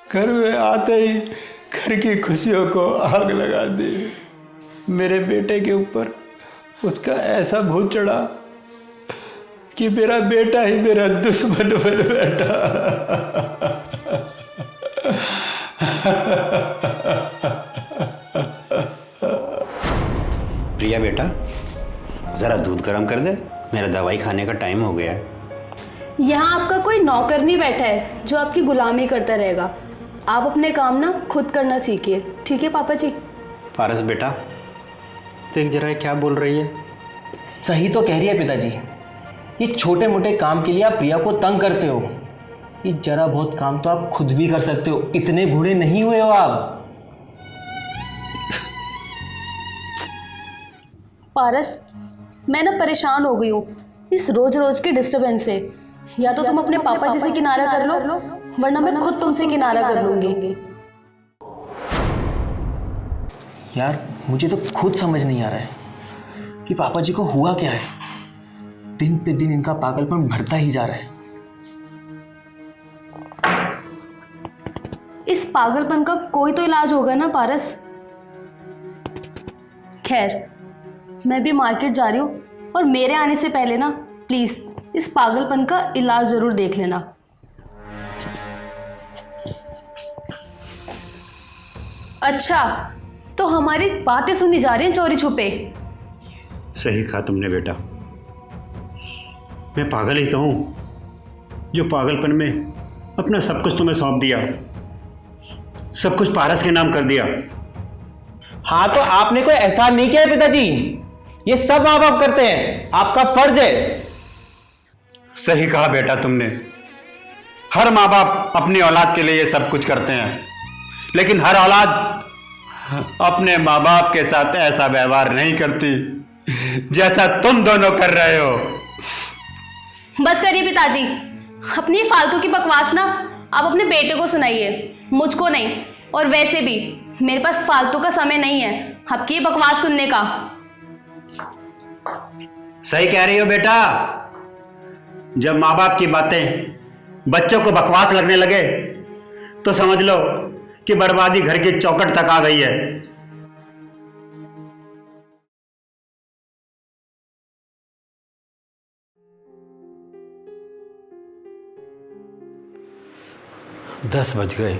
Speaker 11: घर में आते ही घर की खुशियों को आग लगा दी। मेरे बेटे के ऊपर उसका ऐसा भूत चढ़ा कि मेरा बेटा ही मेरा दुश्मन बन बैठा।
Speaker 12: प्रिया बेटा, ज़रा दूध गर्म कर दे, मेरा दवाई खाने का टाइम हो गया है।
Speaker 7: यहाँ आपका कोई नौकर नहीं बैठा है जो आपकी गुलामी करता रहेगा। आप अपने काम ना खुद करना सीखिए, ठीक है पापा जी?
Speaker 12: पारस बेटा, देख जरा क्या बोल रही है।
Speaker 3: सही तो कह रही है पिताजी। ये छोटे मोटे काम के लिए आप प्रिया को तंग करते हो। ये जरा बहुत काम तो आप खुद भी कर सकते हो, इतने बूढ़े नहीं हुए हो आप।
Speaker 7: पारस, मैं ना परेशान हो गई हूँ इस रोज रोज के डिस्टरबेंस से। या तो तुम अपने पापा जी से किनारा कर लो, वरना मैं खुद तुमसे किनारा कर लूंगी।
Speaker 3: यार मुझे तो खुद समझ नहीं आ रहा है कि पापा जी को हुआ क्या है। दिन पे दिन इनका पागलपन बढ़ता ही जा रहा है।
Speaker 7: इस पागलपन का कोई तो इलाज होगा ना पारस। खैर, मैं भी मार्केट जा रही हूँ और मेरे आने से पहले ना प्लीज इस पागलपन का इलाज जरूर देख लेना। अच्छा, तो हमारी बातें सुनी जा रही हैं चोरी छुपे।
Speaker 12: सही कहा तुमने बेटा, मैं पागल ही तो हूँ जो पागलपन में अपना सब कुछ तुम्हें सौंप दिया, सब कुछ पारस के नाम कर दिया।
Speaker 3: हाँ तो आपने कोई एहसान नहीं किया है पिताजी। ये सब माँ बाप करते हैं, आपका फर्ज है।
Speaker 12: सही कहा बेटा तुमने, हर माँ बाप अपनी औलाद के लिए ये सब कुछ करते हैं, लेकिन हर औलाद अपने माँ बाप के साथ ऐसा व्यवहार नहीं करती जैसा तुम दोनों कर रहे हो।
Speaker 7: बस करिए पिताजी, अपनी फालतू की बकवास ना आप अपने बेटे को सुनाइए, मुझको नहीं। और वैसे भी मेरे पास फालतू का समय नहीं है आपकी ये बकवास सुनने का।
Speaker 12: सही कह रही हो बेटा, जब माँ बाप की बातें बच्चों को बकवास लगने लगे तो समझ लो कि बर्बादी घर की चौखट तक आ गई है। दस बज गए,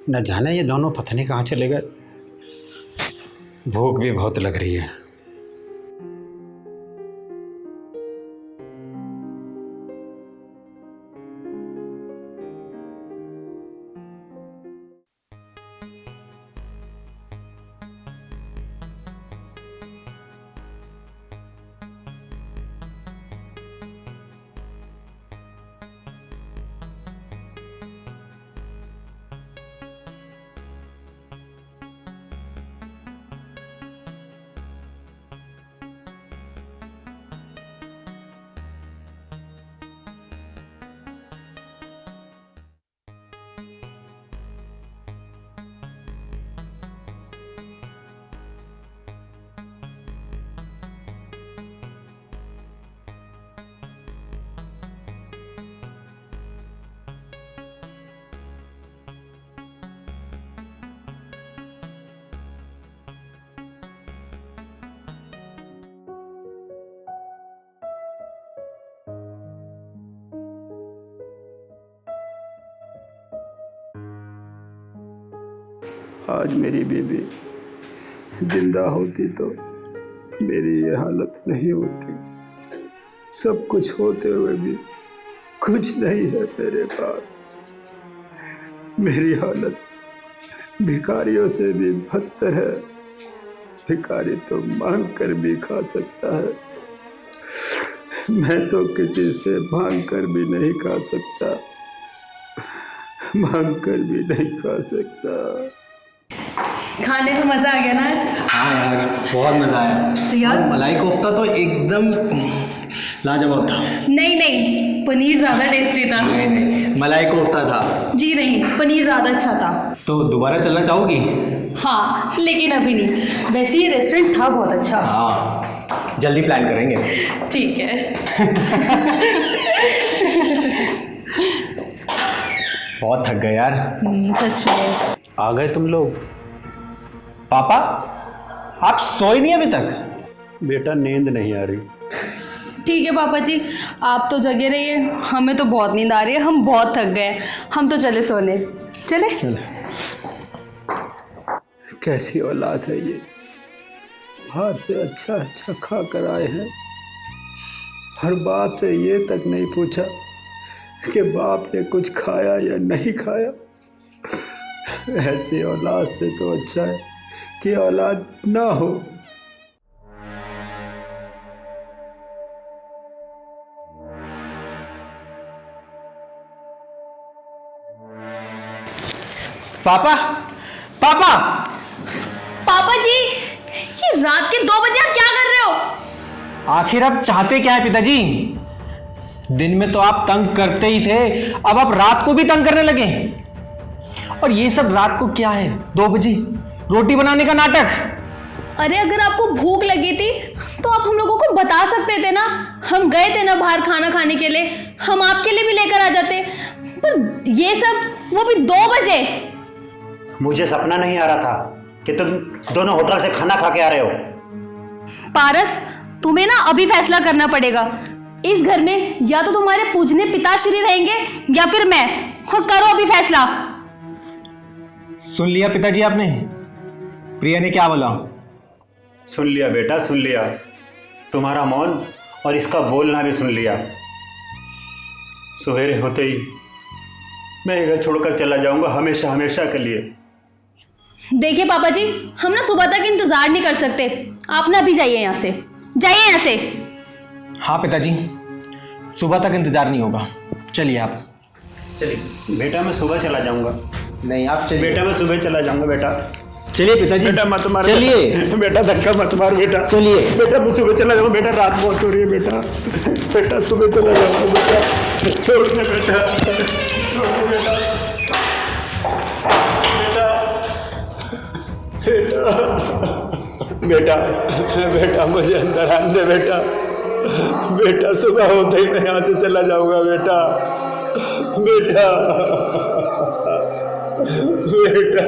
Speaker 12: न जाने ये दोनों पता नहीं कहाँ चले गए। भूख भी बहुत लग रही है। आज मेरी बीबी जिंदा होती तो मेरी ये हालत नहीं होती। सब कुछ होते हुए भी कुछ नहीं है मेरे पास। मेरी हालत भिखारियों से भी बदतर है। भिखारी तो मांग कर भी खा सकता है, मैं तो किसी से मांग कर भी नहीं खा सकता, मांग कर भी नहीं खा सकता।
Speaker 7: खाने में मज़ा आ गया ना आज?
Speaker 13: हाँ यार, बहुत मज़ा आया।
Speaker 7: तो यार
Speaker 13: मलाई कोफ्ता तो एकदम लाजवाब था।
Speaker 7: नहीं नहीं, पनीर ज़्यादा टेस्टी था।
Speaker 13: नहीं, मलाई कोफ्ता था।
Speaker 7: जी नहीं, पनीर ज़्यादा अच्छा था।
Speaker 13: तो दोबारा चलना चाहोगी?
Speaker 7: हाँ, लेकिन अभी नहीं। वैसे ये रेस्टोरेंट था बहुत अच्छा।
Speaker 13: हाँ, जल्दी प्लान करेंगे।
Speaker 7: ठीक है।
Speaker 13: बहुत थक गए यार।
Speaker 7: सच में।
Speaker 12: आ गए तुम लोग?
Speaker 13: पापा, आप सोए नहीं अभी तक?
Speaker 12: बेटा नींद नहीं आ रही।
Speaker 7: ठीक है पापा जी, आप तो जगे रहिए, हमें तो बहुत नींद आ रही है, हम बहुत थक गए, हम तो चले सोने। चले?
Speaker 12: कैसी औलाद है ये, बाहर से अच्छा अच्छा खा कर आए हैं, हर बाप से ये तक नहीं पूछा कि बाप ने कुछ खाया या नहीं खाया। ऐसी औलाद से तो अच्छा है कि औलाद ना हो।
Speaker 13: पापा, पापा,
Speaker 7: पापा जी, ये रात के 2 बजे आप क्या कर रहे हो?
Speaker 13: आखिर आप चाहते क्या है पिताजी? दिन में तो आप तंग करते ही थे, अब आप रात को भी तंग करने लगे। और ये सब रात को क्या है? 2 बजे रोटी बनाने का नाटक।
Speaker 7: अरे अगर आपको भूख लगी थी तो आप हम लोगों को बता सकते थे ना, हम गए थे ना बाहर खाना खाने के लिए, हम आपके लिए भी लेकर आ जाते। पर ये सब वो भी 2 बजे।
Speaker 12: मुझे सपना नहीं आ रहा था कि तुम दोनों होटल से खाना खा के आ रहे हो।
Speaker 7: पारस, तुम्हें ना अभी फैसला करना पड़ेगा। इस घर में या तो तुम्हारे पूजने पिताश्री रहेंगे या फिर मैं, और करो अभी फैसला।
Speaker 13: सुन लिया पिताजी आपने? प्रिया ने क्या बोला?
Speaker 12: सुन लिया बेटा, सुन लिया। तुम्हारा मौन और इसका बोलना भी सुन लिया। सवेरे होते ही मैं ये घर छोड़कर चला जाऊंगा, हमेशा हमेशा के लिए।
Speaker 7: देखिए पापा जी, हम ना सुबह तक इंतजार नहीं कर सकते, आप ना अभी जाइए यहाँ से, जाइए यहाँ से।
Speaker 13: हाँ पिताजी, सुबह तक इंतजार नहीं होगा, चलिए आप।
Speaker 12: चलिए बेटा, मैं सुबह चला जाऊंगा।
Speaker 13: नहीं आप चलिए
Speaker 12: बेटा, मैं सुबह चला जाऊंगा। बेटा
Speaker 13: चलिए पिताजी।
Speaker 12: बेटा मत मार,
Speaker 13: चलिए
Speaker 12: बेटा, धक्का मत मार बेटा।
Speaker 13: चलिए
Speaker 12: बेटा, मैं सुबह चला जाऊंगा। बेटा, रात बहुत हो रही है बेटा। बेटा सुबह चला जाऊंगा बेटा, छोड़ दे बेटा, छोड़ दे बेटा। बेटा बेटा बेटा, मुझे अंदर आने दे बेटा। बेटा सुबह होते ही मैं यहाँ से चला जाऊंगा बेटा। बेटा बेटा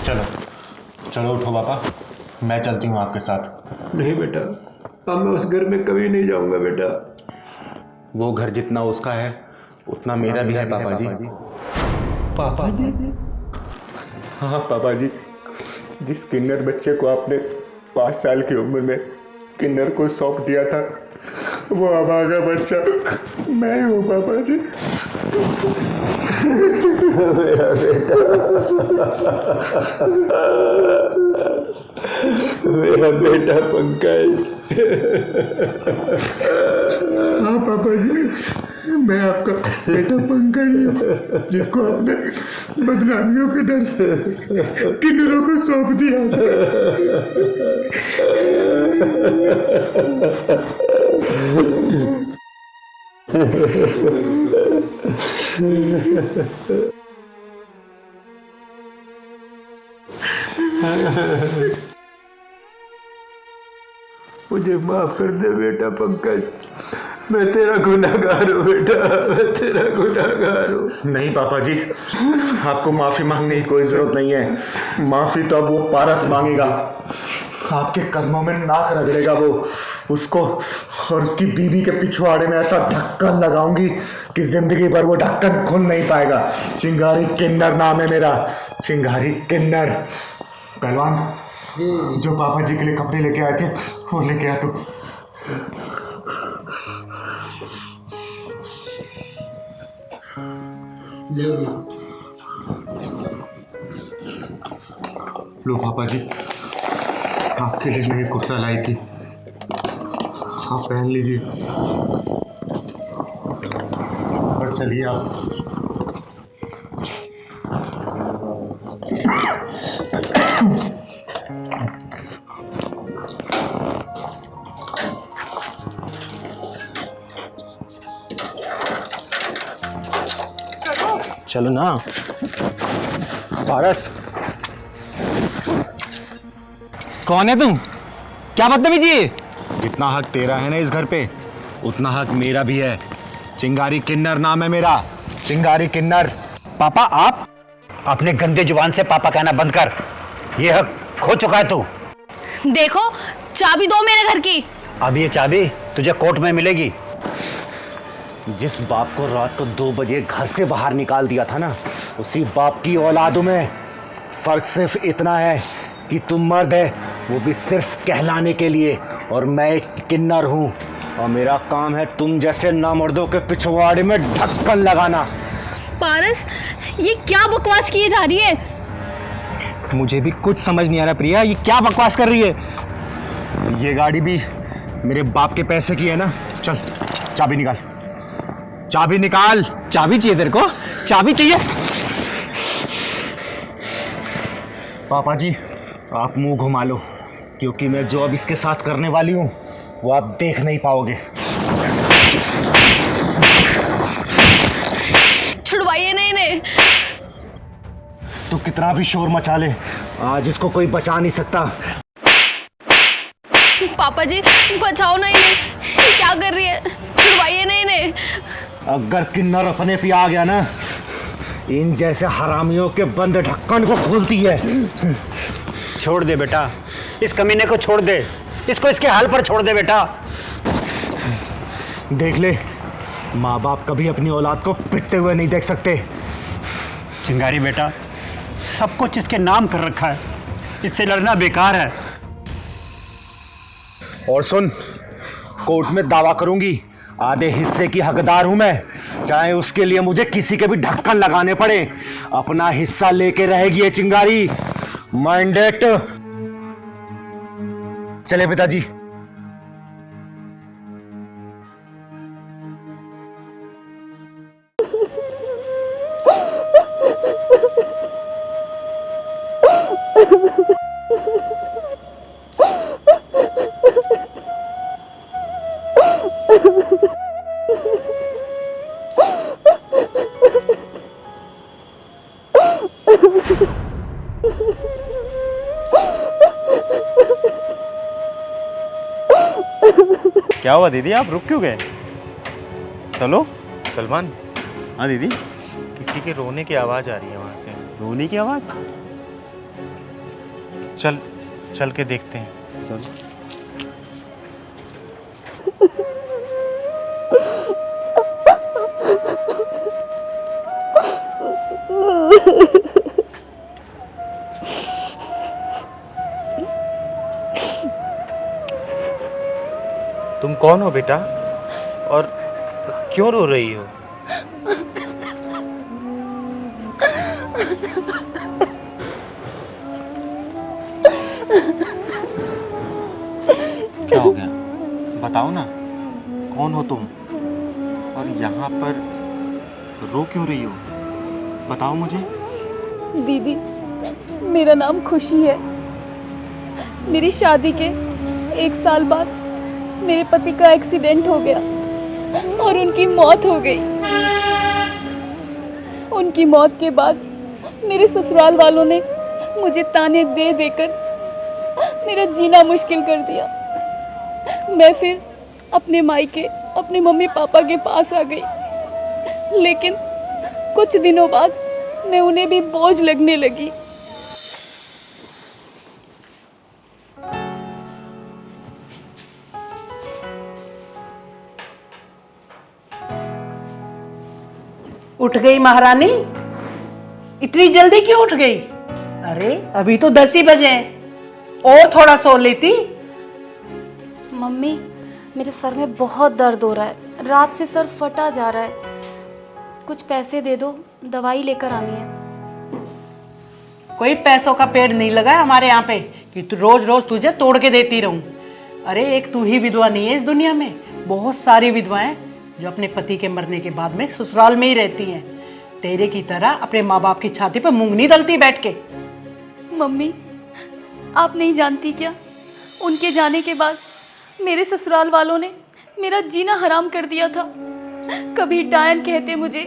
Speaker 6: चलो चलो उठो पापा,
Speaker 10: मैं चलती हूँ आपके साथ।
Speaker 11: नहीं बेटा, अब मैं उस घर में कभी नहीं जाऊंगा बेटा।
Speaker 10: वो घर जितना उसका है उतना मेरा भी है पापा जी।
Speaker 11: पापा जी?
Speaker 10: हाँ पापा जी, जिस किन्नर बच्चे को आपने 5 साल की उम्र में किन्नर को सौंप दिया था, वो अभागा बच्चा मैं हूँ पापा जी।
Speaker 11: मेरा बेटा, मेरा बेटा पंकज।
Speaker 10: हाँ पापा जी, मैं आपका बेटा पंकज ही हूँ, जिसको आपने बदनामियों के डर से किन्नरों को सौंप दिया
Speaker 11: मुझे माफ कर दे बेटा पंकज, मैं तेरा गुनहगार हूँ बेटा, मैं तेरा गुनहगार हूँ।
Speaker 10: नहीं पापा जी, आपको माफी मांगने की कोई जरूरत नहीं है। माफी तो अब वो पारस मांगेगा। आपके कदमों में नाक रगड़ेगा वो। उसको और उसकी बीवी के पिछवाड़े में ऐसा ढक्कन लगाऊंगी कि जिंदगी भर वो ढक्कन खुल नहीं पाएगा। चिंगारी किन्नर नाम है मेरा, चिंगारी किन्नर। पहलवान, जो पापा जी के लिए कपड़े लेके आए थे वो लेके आ तू। लो पापा जी, आपके लिए मैं कुर्ता लाई थी, आप पहन लीजिए और चलिए आप।
Speaker 13: चलो ना।
Speaker 10: पारस,
Speaker 13: कौन है तुम? क्या बदतमीजी है?
Speaker 10: जितना हक तेरा है ना इस घर पे, उतना हक मेरा भी है। चिंगारी किन्नर नाम है मेरा, चिंगारी किन्नर।
Speaker 12: पापा, आप अपने गंदे जुबान से पापा कहना बंद कर। ये हक खो चुका है तू।
Speaker 5: देखो, चाबी दो मेरे घर की।
Speaker 12: अब ये चाबी तुझे कोर्ट में मिलेगी।
Speaker 3: जिस बाप को रात को 2 बजे घर से बाहर निकाल दिया था ना, उसी बाप की औलादों में फर्क सिर्फ इतना है कि तुम मर्द है, वो भी सिर्फ कहलाने के लिए, और मैं एक किन्नर हूँ, और मेरा काम है तुम जैसे नामर्दों के पिछवाड़े में ढक्कन लगाना।
Speaker 5: पारस, ये क्या बकवास किए जा रही है?
Speaker 13: मुझे भी कुछ समझ नहीं आ रहा प्रिया, ये क्या बकवास कर रही है?
Speaker 3: ये गाड़ी भी मेरे बाप के पैसे की है ना। चल, चाबी निकाल, चाबी निकाल।
Speaker 13: चाबी चाहिए तेरे को? चाबी चाहिए?
Speaker 3: पापा जी, आप मुंह घुमा लो, क्योंकि मैं जो अब इसके साथ करने वाली हूँ वो आप देख नहीं पाओगे।
Speaker 5: छुड़वाइए नहीं इन्हें।
Speaker 3: तू कितना भी शोर मचा ले, आज इसको कोई बचा नहीं सकता।
Speaker 5: पापा जी, बचाओ ना इन्हें। क्या कर रही है? छुड़वाइए नहीं इन्हें।
Speaker 3: अगर किन्नर अपने पे आ गया ना, इन जैसे हरामियों के बंद ढक्कन को खोलती है।
Speaker 12: छोड़ दे बेटा, इस कमीने को छोड़ दे, इसको इसके हाल पर छोड़ दे बेटा।
Speaker 3: देख ले, माँ बाप कभी अपनी औलाद को पिटते हुए नहीं देख सकते।
Speaker 12: चिंगारी बेटा, सब कुछ इसके नाम कर रखा है, इससे लड़ना बेकार है।
Speaker 3: और सुन, कोर्ट में दावा करूंगी, आधे हिस्से की हकदार हूं मैं, चाहे उसके लिए मुझे किसी के भी ढक्कन लगाने पड़े। अपना हिस्सा लेके रहेगी ये चिंगारी। माइंडेड। चले पिताजी।
Speaker 6: क्या हुआ दीदी, आप रुक क्यों गए? चलो।
Speaker 10: सलमान,
Speaker 6: हाँ दीदी।
Speaker 10: किसी के रोने की आवाज आ रही है वहां से।
Speaker 6: रोने की आवाज?
Speaker 10: चल
Speaker 6: चल के देखते हैं। चल। तुम कौन हो बेटा और क्यों रो रही हो?
Speaker 3: क्या हो गया बताओ ना, कौन हो तुम और यहाँ पर रो क्यों रही हो? बताओ मुझे।
Speaker 5: दीदी, मेरा नाम खुशी है। मेरी शादी के 1 साल बाद मेरे पति का एक्सीडेंट हो गया और उनकी मौत हो गई। उनकी मौत के बाद मेरे ससुराल वालों ने मुझे ताने दे देकर मेरा जीना मुश्किल कर दिया। मैं फिर अपने मायके अपने मम्मी पापा के पास आ गई, लेकिन कुछ दिनों बाद मैं उन्हें भी बोझ लगने लगी।
Speaker 14: उठ गई महारानी? इतनी जल्दी क्यों उठ गई? अरे अभी तो 10 ही बजे हैं, और थोड़ा सो लेती।
Speaker 5: मम्मी, मेरे सर में बहुत दर्द हो रहा है, रात से सर फटा जा रहा है। कुछ पैसे दे दो, दवाई लेकर आनी है।
Speaker 14: कोई पैसों का पेड़ नहीं लगा है हमारे यहाँ पे कि तू रोज रोज तुझे तोड़ के देती रहूं। अरे एक तू ही विधवा नहीं है इस दुनिया में, बहुत सारी विधवाएं जो अपने पति के मरने के बाद में ससुराल में ही रहती हैं। तेरे की तरह अपने माँ बाप की छाती पर मूंग नहीं दलती बैठ के।
Speaker 5: मम्मी, आप नहीं जानती क्या, उनके जाने के बाद मेरे ससुराल वालों ने मेरा जीना हराम कर दिया था। कभी डायन कहते मुझे,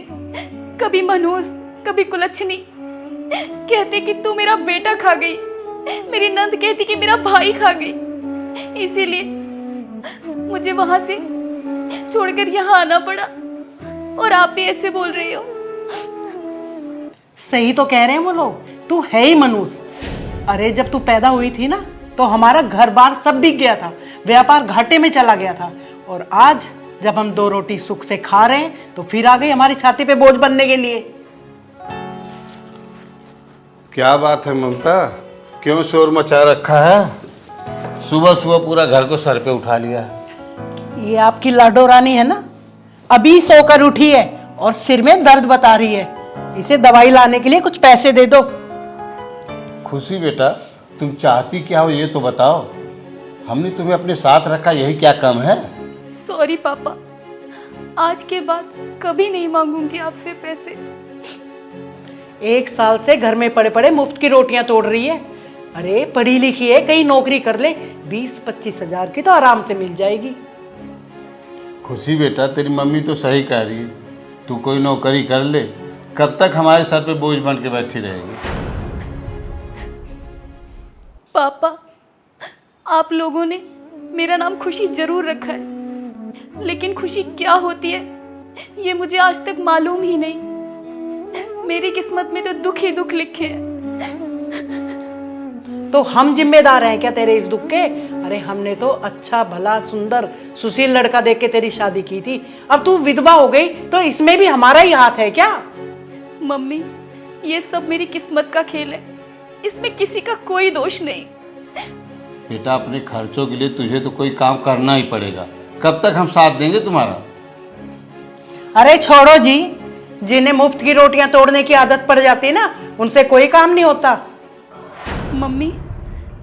Speaker 5: कभी मनहूस, कभी कुलच्छनी। कहते कि तू मेरा बेटा खा गई। मेरी नंद कहती कि मेरा भाई खा गई। इसीलिए मुझे वहां से छोड़कर यहाँ आना पड़ा, और आप भी ऐसे बोल रही हो।
Speaker 14: सही तो कह रहे हैं वो लोग, तू है ही मनूस। अरे जब तू पैदा हुई थी ना, तो हमारा घर बार सब बिक गया था, व्यापार घाटे में चला गया था। और आज जब हम 2 रोटी सुख से खा रहे हैं, तो फिर आ गई हमारी छाती पे बोझ बनने के लिए।
Speaker 8: क्या बात है ममता, क्यों शोर मचा रखा है? सुबह सुबह पूरा घर को सर पे उठा लिया है।
Speaker 14: ये आपकी लाडो रानी है ना, अभी सोकर उठी है और सिर में दर्द बता रही है। इसे दवाई लाने के लिए कुछ पैसे दे दो।
Speaker 8: खुशी बेटा, तुम चाहती क्या हो ये तो बताओ। हमने तुम्हें अपने साथ रखा, यही क्या कम है?
Speaker 5: सॉरी पापा, आज के बाद कभी नहीं मांगूंगी आपसे पैसे।
Speaker 14: 1 साल से घर में पड़े पड़े मुफ्त की रोटियां तोड़ रही है। अरे पढ़ी लिखी है, कहीं नौकरी कर ले, 20-25 हजार की तो आराम से मिल जाएगी।
Speaker 8: खुशी बेटा, तेरी मम्मी तो सही कह रही है, तू कोई नौकरी कर ले। कब तक हमारे सर पे बोझ बन के बैठी रहेगी?
Speaker 5: पापा, आप लोगों ने मेरा नाम खुशी जरूर रखा है, लेकिन खुशी क्या होती है ये मुझे आज तक मालूम ही नहीं। मेरी किस्मत में तो दुख ही दुख लिखे हैं।
Speaker 14: तो हम जिम्मेदार हैं क्या तेरे इस दुख के? अरे हमने तो अच्छा भला सुंदर सुशील लड़का देख के तेरी शादी की थी, अब तू विधवा हो गई तो इसमें भी हमारा ही हाथ है क्या?
Speaker 5: मम्मी, ये सब मेरी किस्मत का खेल है, इसमें किसी का कोई दोष नहीं।
Speaker 8: बेटा, अपने खर्चों के लिए तुझे तो कोई काम करना ही पड़ेगा। कब तक हम साथ देंगे तुम्हारा?
Speaker 14: अरे छोड़ो जी, जिन्हें मुफ्त की रोटियां तोड़ने की आदत पड़ जाती है ना, उनसे कोई काम नहीं होता।
Speaker 5: मम्मी,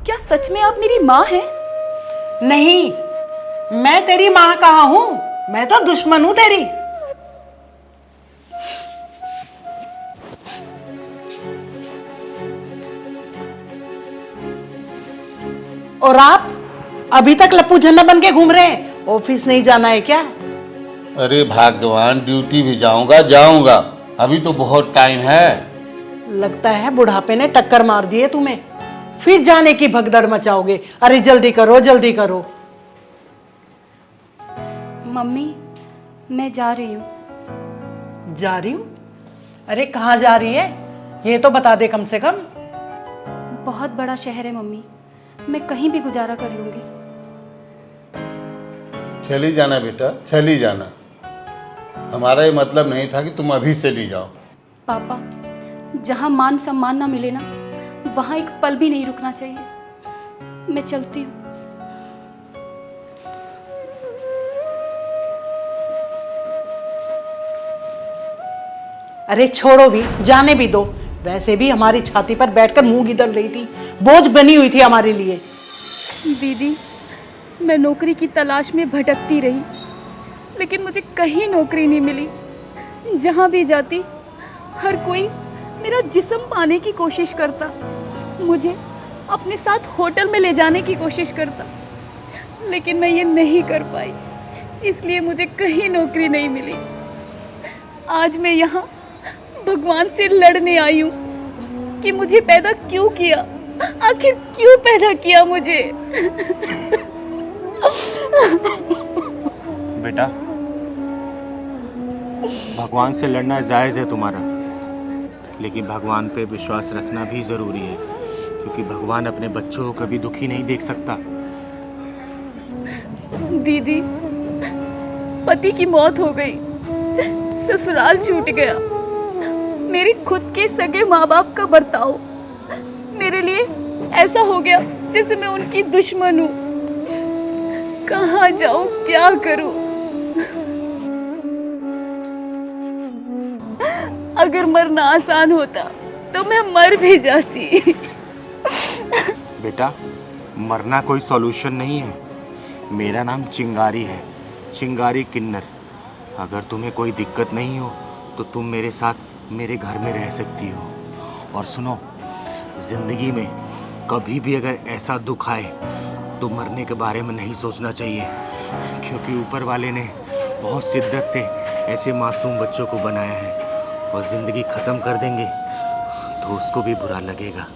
Speaker 5: क्या सच में आप मेरी माँ हैं?
Speaker 14: नहीं, मैं तेरी माँ कहाँ हूँ, मैं तो दुश्मन हूँ तेरी। और आप अभी तक लप्पू झन्ना बन के घूम रहे हैं, ऑफिस नहीं जाना है क्या?
Speaker 8: अरे भगवान, ड्यूटी भी जाऊंगा, अभी तो बहुत टाइम है।
Speaker 14: लगता है बुढ़ापे ने टक्कर मार दी है तुम्हें, फिर जाने की भगदड़ मचाओगे। अरे जल्दी करो जल्दी करो।
Speaker 5: मम्मी, मैं जा रही हूँ।
Speaker 14: जा रही हूँ? अरे कहाँ जा रही है, ये तो बता दे कम से कम।
Speaker 5: बहुत बड़ा शहर है मम्मी, मैं कहीं भी गुजारा कर लूँगी।
Speaker 8: चली जाना बेटा, चली जाना। हमारा ये मतलब नहीं था कि तुम अभी चली जाओ।
Speaker 5: पापा, जहाँ मान सम्मान ना मिले ना, वहाँ एक पल भी नहीं रुकना चाहिए। मैं चलती हूँ।
Speaker 14: अरे छोड़ो भी, जाने भी दो। वैसे भी हमारी छाती पर बैठकर मुंह गिदल रही थी, बोझ बनी हुई थी हमारे लिए।
Speaker 5: दीदी, मैं नौकरी की तलाश में भटकती रही, लेकिन मुझे कहीं नौकरी नहीं मिली। जहाँ भी जाती हर कोई मेरा जिस्म पाने की कोशिश करता, मुझे अपने साथ होटल में ले जाने की कोशिश करता, लेकिन मैं ये नहीं कर पाई, इसलिए मुझे कहीं नौकरी नहीं मिली। आज मैं यहाँ भगवान से लड़ने आई हूँ कि मुझे पैदा क्यों किया, आखिर क्यों पैदा किया मुझे।
Speaker 6: बेटा, भगवान से लड़ना जायज़ है तुम्हारा, लेकिन भगवान पे विश्वास रखना भी ज़रूरी है, क्योंकि भगवान अपने बच्चों को कभी दुखी नहीं देख सकता।
Speaker 5: दीदी, पति की मौत हो गई, ससुराल छूट गया, मेरे खुद के सगे माँ बाप का बर्ताव मेरे लिए ऐसा हो गया जैसे मैं उनकी दुश्मन हूँ। कहाँ जाऊँ, क्या करूँ? अगर मरना आसान होता तो मैं मर भी जाती।
Speaker 6: बेटा, मरना कोई सॉल्यूशन नहीं है। मेरा नाम चिंगारी है, चिंगारी किन्नर। अगर तुम्हें कोई दिक्कत नहीं हो तो तुम मेरे साथ मेरे घर में रह सकती हो। और सुनो, ज़िंदगी में कभी भी अगर ऐसा दुख आए तो मरने के बारे में नहीं सोचना चाहिए, क्योंकि ऊपर वाले ने बहुत शिद्दत से ऐसे मासूम बच्चों को बनाया है, और ज़िंदगी ख़त्म कर देंगे तो उसको भी बुरा लगेगा।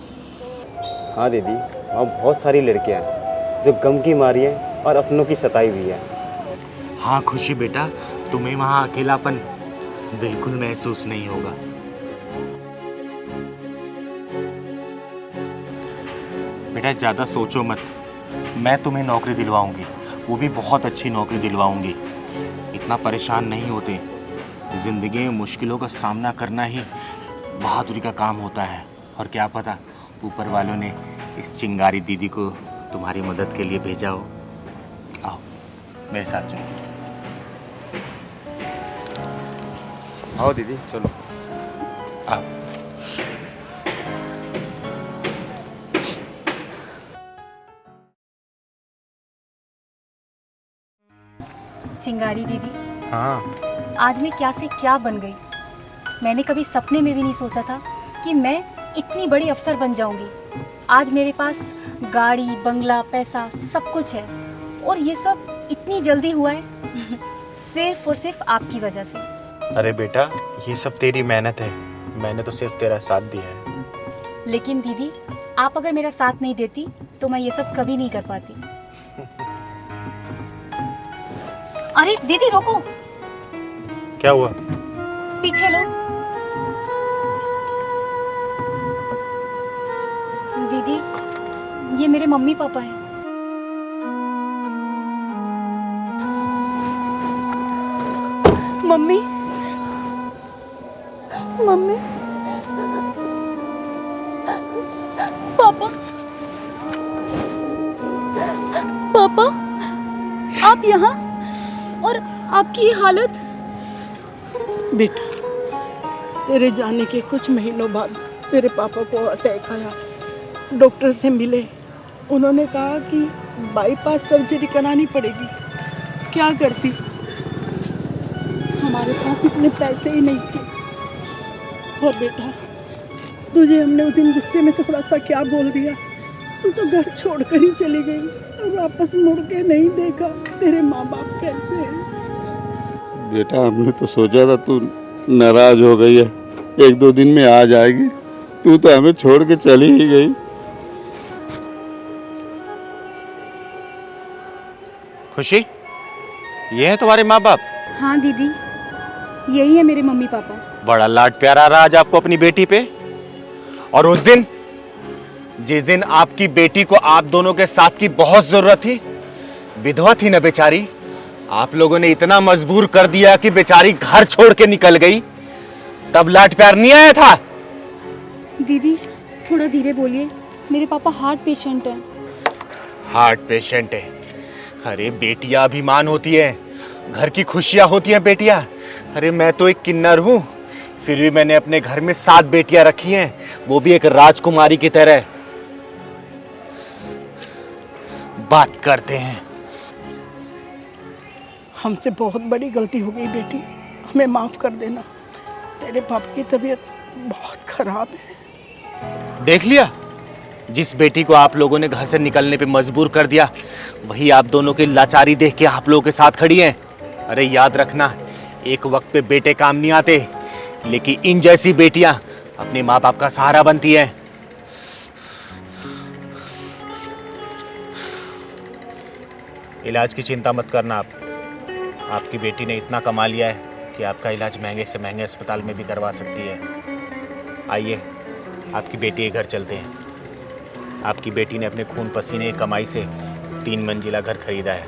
Speaker 13: हाँ दीदी, वहाँ बहुत सारी लड़कियाँ हैं जो गम की मारी हैं और अपनों की सताई हुई है।
Speaker 6: हाँ खुशी बेटा, तुम्हें वहाँ अकेलापन बिल्कुल महसूस नहीं होगा। बेटा ज़्यादा सोचो मत, मैं तुम्हें नौकरी दिलवाऊंगी, वो भी बहुत अच्छी नौकरी दिलवाऊंगी। इतना परेशान नहीं होते। ज़िंदगी में मुश्किलों का सामना करना ही बहादुरी का काम होता है। और क्या पता ऊपर वालों ने इस चिंगारी दीदी को तुम्हारी मदद के लिए भेजा हो। आओ मेरे साथ चलो।
Speaker 10: आओ दीदी, चलो।
Speaker 6: आओ।
Speaker 5: चिंगारी दीदी,
Speaker 6: हाँ,
Speaker 5: आज मैं क्या से क्या बन गई। मैंने कभी सपने में भी नहीं सोचा था कि मैं इतनी बड़ी अफसर बन जाऊंगी। आज मेरे पास गाड़ी, बंगला, पैसा सब कुछ है, और ये सब इतनी जल्दी हुआ है सिर्फ और सिर्फ आपकी वजह से।
Speaker 6: अरे बेटा, ये सब तेरी मेहनत है, मैंने तो सिर्फ तेरा साथ दिया है।
Speaker 5: लेकिन दीदी, आप अगर मेरा साथ नहीं देती तो मैं ये सब कभी नहीं कर पाती। अरे दीदी रोको।
Speaker 6: क्या हुआ?
Speaker 5: पीछे लो। दीदी, ये मेरे मम्मी पापा हैं। मम्मी, मम्मी, पापा, पापा, आप यहाँ, और आपकी ये हालत।
Speaker 14: बेटा, तेरे जाने के कुछ महीनों बाद तेरे पापा को अटैक आया। डॉक्टर से मिले, उन्होंने कहा कि बाईपास सर्जरी करानी पड़ेगी। क्या करती, हमारे पास इतने पैसे ही नहीं थे। और बेटा, तुझे हमने उस दिन गुस्से में थोड़ा सा क्या बोल दिया, तू तो घर छोड़कर ही चली गई और वापस मुड़ के नहीं देखा तेरे माँ बाप कैसे हैं।
Speaker 8: बेटा, हमने तो सोचा था तू नाराज हो गई है, एक दो दिन में आ जाएगी, तू तो हमें छोड़ के चली ही गई।
Speaker 6: खुशी, ये है तुम्हारे माँ बाप?
Speaker 5: हाँ दीदी, यही है मेरे मम्मी पापा।
Speaker 6: बड़ा लाड प्यारा रहा आज आपको अपनी बेटी पे। और उस दिन
Speaker 8: जिस दिन आपकी बेटी को आप दोनों के साथ की बहुत जरूरत थी, विधवा थी ना बेचारी, आप लोगों ने इतना मजबूर कर दिया कि बेचारी घर छोड़ के निकल गई, तब लाड प्यार नहीं आया था?
Speaker 5: दीदी थोड़ा धीरे बोलिए, मेरे पापा हार्ट पेशेंट हैं।
Speaker 8: हार्ट पेशेंट है? अरे बेटियां अभिमान होती है, घर की खुशियां होती हैं बेटियां। अरे मैं तो एक किन्नर हूं, फिर भी मैंने अपने घर में 7 बेटियां रखी हैं, वो भी एक राजकुमारी की तरह। बात करते हैं।
Speaker 14: हमसे बहुत बड़ी गलती हो गई बेटी, हमें माफ कर देना। तेरे पापा की तबीयत बहुत खराब है।
Speaker 8: देख लिया, जिस बेटी को आप लोगों ने घर से निकलने पे मजबूर कर दिया, वही आप दोनों की लाचारी देख के आप लोगों के साथ खड़ी हैं। अरे याद रखना, एक वक्त पे बेटे काम नहीं आते, लेकिन इन जैसी बेटियां अपने माँ बाप का सहारा बनती हैं। इलाज की चिंता मत करना आप। आपकी बेटी ने इतना कमा लिया है कि आपका इलाज महंगे से महंगे अस्पताल में भी करवा सकती है। आइए, आपकी बेटी के घर चलते हैं। आपकी बेटी ने अपने खून पसीने की कमाई से 3 मंजिला घर खरीदा है।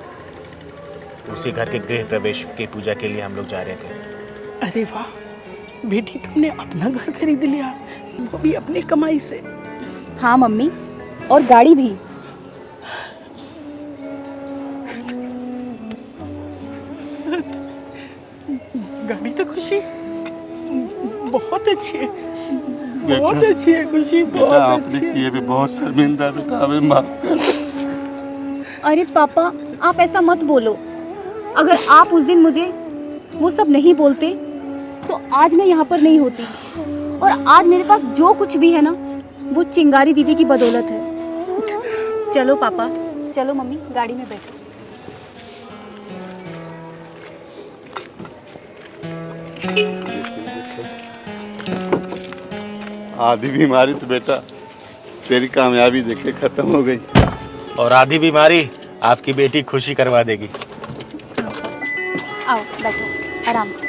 Speaker 8: उसी घर के गृह प्रवेश की पूजा के लिए हम लोग जा रहे थे।
Speaker 14: अरे वाह बेटी, तुमने अपना घर खरीद लिया, वो भी अपनी कमाई से।
Speaker 5: हाँ मम्मी, और गाड़ी भी।
Speaker 14: गाड़ी तो खुशी बहुत अच्छी है, बहुत अच्छी है खुशी, बहुत अच्छी है।
Speaker 8: ये भी बहुत शर्मिंदा बेटा, हमें माफ कर।
Speaker 5: अरे पापा आप ऐसा मत बोलो, अगर आप उस दिन मुझे वो सब नहीं बोलते तो आज मैं यहाँ पर नहीं होती, और आज मेरे पास जो कुछ भी है ना वो चिंगारी दीदी की बदौलत है। चलो पापा, चलो मम्मी, गाड़ी में बैठो।
Speaker 8: आधी बीमारी तो बेटा तेरी कामयाबी देखे खत्म हो गई, और आधी बीमारी आपकी बेटी खुशी करवा देगी।
Speaker 5: आओ बैठो आराम से।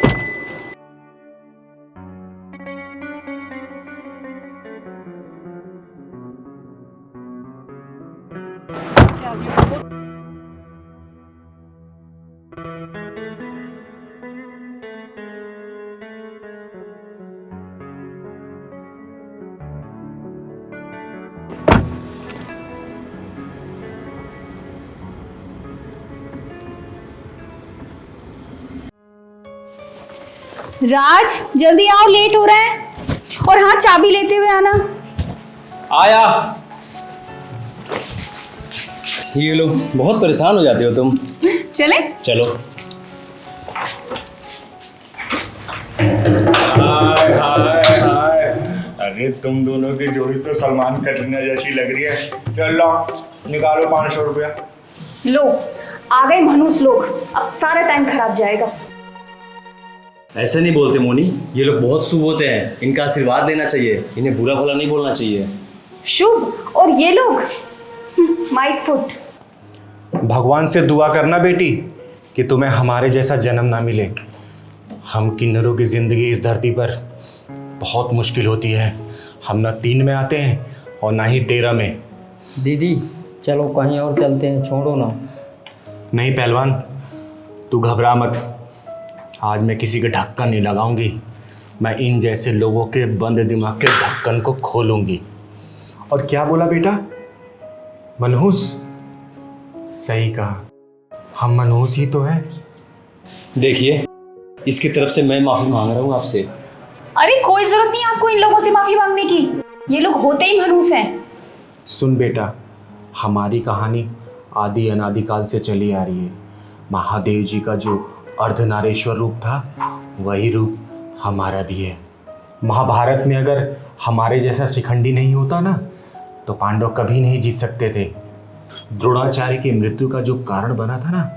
Speaker 5: राज जल्दी आओ, लेट हो रहा है। और हाँ, चाबी लेते हुए आना।
Speaker 13: आया। ये लो, बहुत परेशान हो जाते हो तुम।
Speaker 5: चले
Speaker 13: चलो।
Speaker 12: हाय हाय हाय, अरे तुम दोनों की जोड़ी तो सलमान कटरीना जैसी लग रही है। चलो निकालो 500 रुपया।
Speaker 5: लो, आ गए मनुष्य लोग, अब सारा टाइम खराब जाएगा।
Speaker 13: ऐसे नहीं बोलते मोनी, ये लोग बहुत शुभ होते हैं, इनका आशीर्वाद लेना चाहिए, इन्हें बुरा भला नहीं बोलना चाहिए।
Speaker 5: शुभ? और ये लोग माय फुट।
Speaker 6: भगवान से दुआ करना बेटी कि तुम्हें हमारे जैसा जन्म ना मिले। हम किन्नरों की ज़िंदगी इस धरती पर बहुत मुश्किल होती है। हम ना 3 में आते हैं और ना ही 13 में।
Speaker 4: दीदी चलो कहीं और चलते हैं, छोड़ो ना।
Speaker 6: नहीं पहलवान, तू घबरा मत। आज मैं किसी के ढक्कन नहीं लगाऊंगी, मैं इन जैसे लोगों के बंद दिमाग के ढक्कन को खोलूंगी। और क्या बोला बेटा? मनहूस? सही कहा, हम मनहूस ही तो हैं।
Speaker 13: देखिए, इसकी तरफ से मैं माफी मांग रहा हूँ आपसे।
Speaker 5: अरे कोई जरूरत नहीं आपको इन लोगों से माफी मांगने की, ये लोग होते ही मनहूस हैं।
Speaker 6: सुन बेटा, हमारी कहानी आदि अनादिकाल से चली आ रही है। महादेव जी का जो अर्धनारेश्वर रूप था, वही रूप हमारा भी है। महाभारत में अगर हमारे जैसा शिखंडी नहीं होता ना, तो पांडव कभी नहीं जीत सकते थे। द्रोणाचार्य की मृत्यु का जो कारण बना था ना,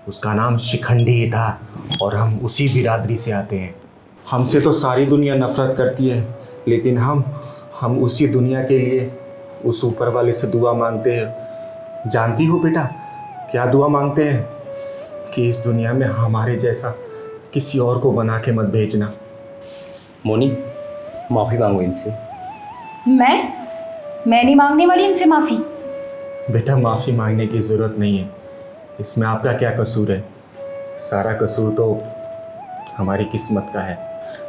Speaker 6: उसका नाम शिखंडी ही था, और हम उसी बिरादरी से आते हैं। हमसे तो सारी दुनिया नफरत करती है, लेकिन हम उसी दुनिया के लिए उस ऊपर वाले से दुआ मांगते हैं। जानती हो बेटा क्या दुआ मांगते हैं? कि इस दुनिया में हमारे जैसा किसी और को बना के मत भेजना।
Speaker 13: मोनी, माफी मांगो इनसे।
Speaker 5: मैं नहीं मांगने वाली इनसे माफ़ी।
Speaker 6: बेटा माफ़ी मांगने की ज़रूरत नहीं है, इसमें आपका क्या कसूर है? सारा कसूर तो हमारी किस्मत का है।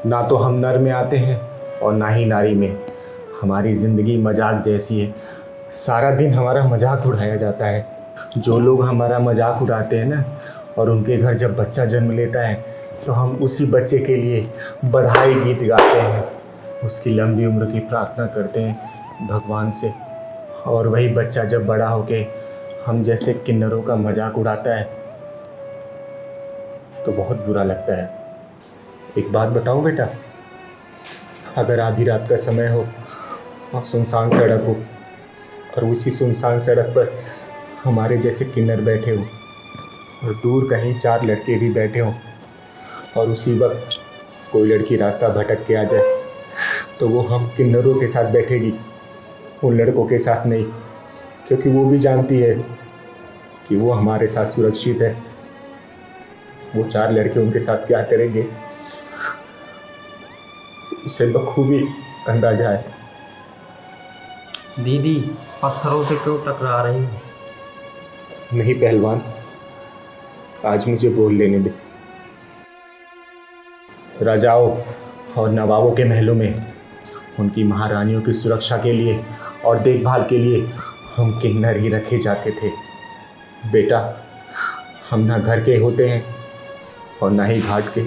Speaker 6: ना तो हम नर में आते हैं और ना ही नारी में। हमारी ज़िंदगी मजाक जैसी है, सारा दिन हमारा मजाक उड़ाया जाता है। जो लोग हमारा मजाक उड़ाते हैं ना, और उनके घर जब बच्चा जन्म लेता है तो हम उसी बच्चे के लिए बधाई गीत गाते हैं, उसकी लंबी उम्र की प्रार्थना करते हैं भगवान से। और वही बच्चा जब बड़ा होके हम जैसे किन्नरों का मजाक उड़ाता है तो बहुत बुरा लगता है। एक बात बताऊं बेटा, अगर आधी रात का समय हो और सुनसान सड़क हो और उसी सुनसान सड़क पर हमारे जैसे किन्नर बैठे हो और दूर कहीं 4 लड़के भी बैठे हों और उसी वक्त कोई लड़की रास्ता भटक के आ जाए, तो वो हम किन्नरों के साथ बैठेगी, उन लड़कों के साथ नहीं, क्योंकि वो भी जानती है कि वो हमारे साथ सुरक्षित है। वो 4 लड़के उनके साथ क्या करेंगे उसे बखूबी अंदाजा है।
Speaker 4: दीदी पत्थरों से क्यों टकरा रही हो?
Speaker 6: नहीं पहलवान, आज मुझे बोल लेने दे। राजाओं और नवाबों के महलों में उनकी महारानियों की सुरक्षा के लिए और देखभाल के लिए हम किन्नर ही रखे जाते थे। बेटा, हम ना घर के होते हैं और ना ही घाट के।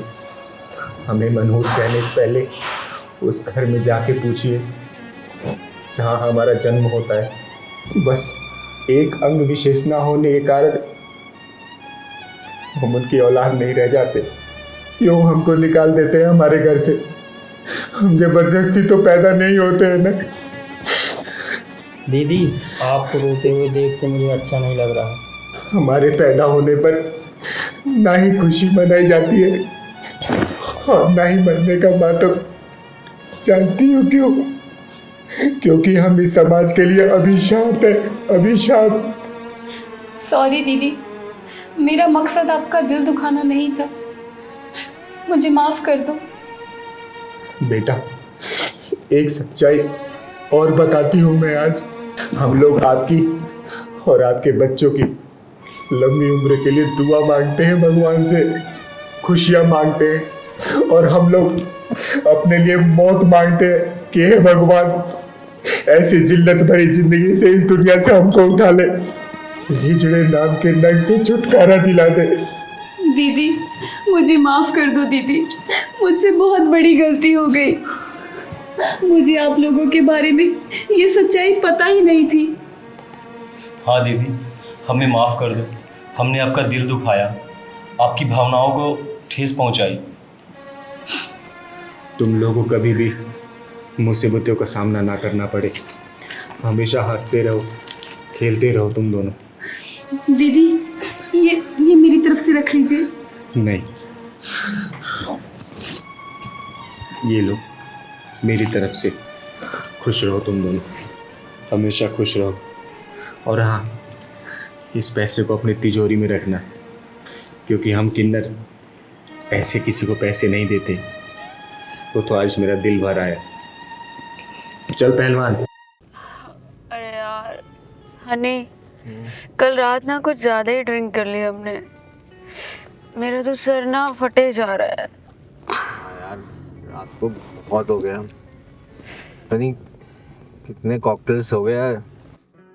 Speaker 6: हमें मनहूस कहने से पहले उस घर में जाके पूछिए जहाँ हमारा जन्म होता है। बस एक अंग विशेष ना होने के कारण हम उनकी औलाद नहीं रह जाते। क्यों हमको निकाल देते हैं हमारे घर से? हम जबरदस्ती तो पैदा नहीं होते हैं ना।
Speaker 4: दीदी आपको रोते हुए देख के मुझे अच्छा नहीं लग रहा।
Speaker 6: हमारे पैदा होने पर ना ही खुशी मनाई जाती है और ना ही मरने का मातम। जानती हो क्यों? क्योंकि हम इस समाज के लिए अभिशाप है, अभिशाप।
Speaker 5: सॉरी दीदी, मेरा मकसद आपका दिल दुखाना नहीं था, मुझे माफ़ कर दो।
Speaker 6: बेटा, एक सच्चाई और बताती हूँ मैं आज। हम लोग आपकी और आपके बच्चों की लंबी उम्र के लिए दुआ मांगते हैं भगवान से, खुशियाँ मांगते हैं, और हम लोग अपने लिए मौत मांगते हैं कि हे भगवान, ऐसी जिल्लत भरी जिंदगी से इस दुनिया से हमको उठा ले, हिजड़े नाम के नग से छुटकारा दिला दे।
Speaker 5: दीदी मुझे माफ़ कर दो दीदी, मुझसे बहुत बड़ी गलती हो गई। मुझे आप लोगों के बारे में ये सच्चाई पता ही नहीं थी।
Speaker 10: हाँ दीदी, हमें माफ़ कर दो। हमने आपका दिल दुखाया, आपकी भावनाओं को ठेस पहुंचाई।
Speaker 6: तुम लोगों को कभी भी मुसीबतों का सामना ना करना पड़े। हमेशा हंसते रहो, खेलते रहो तुम दोनों।
Speaker 5: दीदी ये मेरी तरफ से रख लीजिए।
Speaker 6: नहीं, ये लो मेरी तरफ से। खुश रहो तुम दोनों, हमेशा खुश रहो। और हाँ, इस पैसे को अपनी तिजोरी में रखना, क्योंकि हम किन्नर ऐसे किसी को पैसे नहीं देते। वो तो आज मेरा दिल भर आया। चल पहलवान।
Speaker 7: अरे यार हनी, कल रात ना कुछ ज़्यादा ही ड्रिंक कर लिया हमने। मेरा तो सर ना फटे जा रहा है।
Speaker 3: यार रात को बहुत हो गया, पता नहीं कितने कॉकटेल्स हो गया,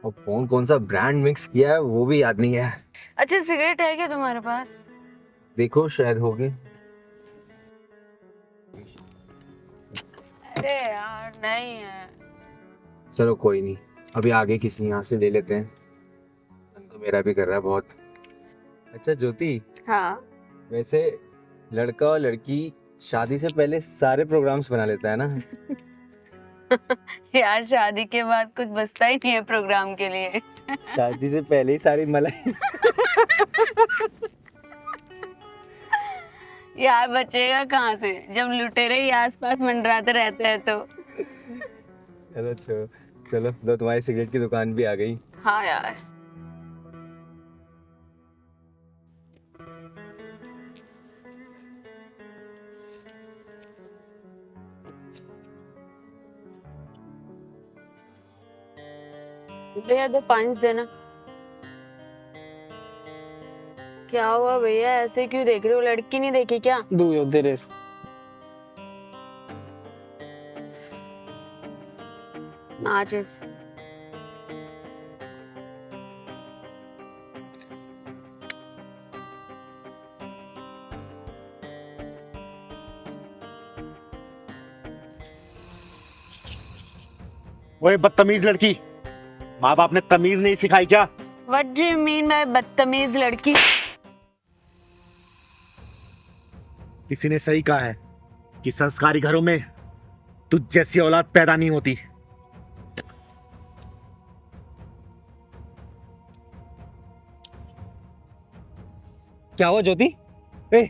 Speaker 3: और कौन सा ब्रांड मिक्स किया है वो भी याद नहीं है।
Speaker 7: अच्छा सिगरेट है क्या तुम्हारे पास?
Speaker 3: देखो शायद हो गए।
Speaker 7: अरे यार नहीं है।
Speaker 3: चलो कोई नहीं, अभी आगे किसी यहाँ से ले लेते हैं। मन तो मेरा भी कर रहा है बहुत। अच्छा ज्योति,
Speaker 7: हाँ
Speaker 3: वैसे लड़का और लड़की शादी से पहले सारे प्रोग्राम्स बना लेता है ना?
Speaker 7: यार शादी के बाद कुछ बचता ही नहीं है प्रोग्राम के लिए।
Speaker 3: शादी से पहले ही सारी मलाई।
Speaker 7: यार बचेगा कहाँ से जब लुटेरे ही आसपास मंडराते रहते हैं तो।
Speaker 3: चलो चलो दो, तुम्हारी सिगरेट की दुकान भी आ गई।
Speaker 7: हाँ यार। भैया 2 5 देना। क्या हुआ भैया, ऐसे क्यों देख रहे हो? लड़की नहीं देखी क्या?
Speaker 9: दो यो दे रे।
Speaker 7: माचिस।
Speaker 12: वही बदतमीज लड़की, माँ बाप ने तमीज नहीं सिखाई क्या?
Speaker 7: What do you mean by बदतमीज लड़की?
Speaker 3: किसी ने सही कहा है कि संस्कारी घरों में तुझ जैसी औलाद पैदा नहीं होती।
Speaker 13: क्या हुआ ज्योति? ए,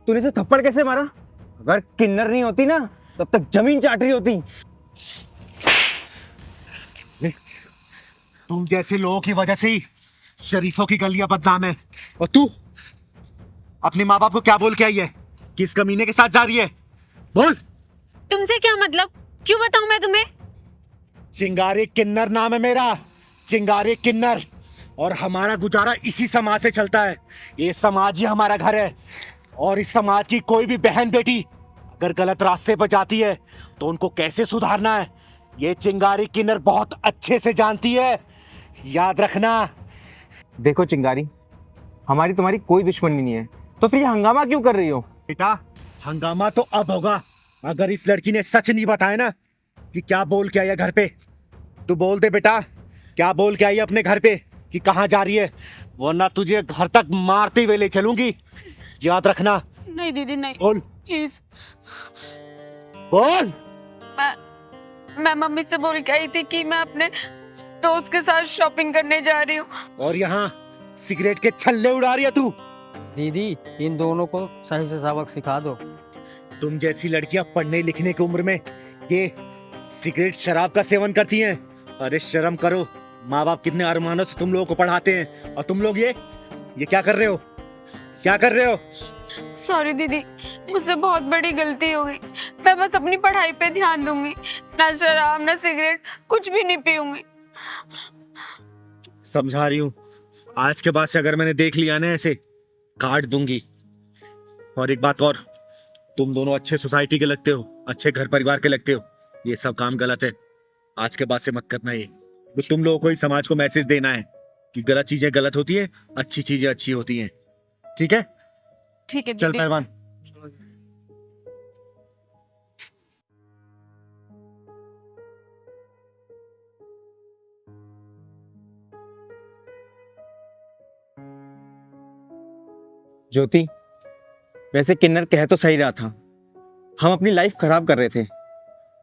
Speaker 13: तूने से थप्पड़ कैसे मारा? अगर किन्नर नहीं होती ना तब तक जमीन चाट रही होती।
Speaker 3: तुम जैसे लोगों की वजह से ही शरीफों की गलियां बदनाम है। और तू अपने माँ बाप को क्या बोल के आई है कि इस कमीने के साथ जा रही है? बोल।
Speaker 7: तुमसे क्या मतलब? क्यों बताऊं मैं तुम्हें?
Speaker 3: चिंगारी किन्नर नाम है मेरा, चिंगारी किन्नर। और हमारा गुजारा इसी समाज से चलता है। ये समाज ही हमारा घर है। और इस समाज की कोई भी बहन बेटी अगर गलत रास्ते पर जाती है तो उनको कैसे सुधारना है ये चिंगारी किन्नर बहुत अच्छे से जानती है। याद रखना।
Speaker 13: देखो चिंगारी, हमारी तुम्हारी कोई दुश्मनी नहीं है, तो फिर ये हंगामा क्यों कर रही हो?
Speaker 3: बेटा हंगामा तो अब होगा अगर इस लड़की ने सच नहीं बताया ना कि क्या बोल के आई है घर पे। तू बोल दे बेटा, क्या बोल के आई है अपने घर पे कि कहाँ जा रही है, वरना तुझे घर तक मारते हुए ले चलूंगी। याद रखना।
Speaker 7: नहीं दीदी नहीं।
Speaker 3: बोल।
Speaker 7: प्लीज।
Speaker 3: बोल।
Speaker 7: मैं मम्मी से बोल के आई थी कि मैं अपने दोस्त के साथ शॉपिंग करने जा रही हूँ।
Speaker 3: और यहाँ सिगरेट के छल्ले उड़ा रही है तू।
Speaker 4: दीदी इन दोनों को सही से सबक सिखा दो।
Speaker 3: तुम जैसी लड़कियां पढ़ने लिखने की उम्र में ये सिगरेट शराब का सेवन करती हैं। अरे शर्म करो। माँ बाप कितने अरमानों से तुम लोगों को पढ़ाते हैं और तुम लोग ये क्या कर रहे हो? क्या कर रहे हो?
Speaker 7: सॉरी दीदी, मुझसे बहुत बड़ी गलती हो गई। मैं बस अपनी पढ़ाई पे ध्यान दूंगी। ना शराब ना सिगरेट कुछ भी नहीं पीऊंगी।
Speaker 3: समझा रही हूँ। आज के बाद से अगर मैंने देख लिया ना ऐसे काट दूंगी। और एक बात और, तुम दोनों अच्छे सोसाइटी के लगते हो, अच्छे घर परिवार के लगते हो। ये सब काम गलत है। आज के बाद से मत करना ये। तो तुम लोगों को ही समाज को मैसेज देना है कि गलत चीजें गलत होती है, अच्छी चीजें अच्छी होती हैं। ठीक है?
Speaker 7: ठीक है
Speaker 3: चल
Speaker 7: दीदी।
Speaker 3: पहलवान।
Speaker 13: ज्योति, वैसे किन्नर कह तो सही रहा था, हम अपनी लाइफ खराब कर रहे थे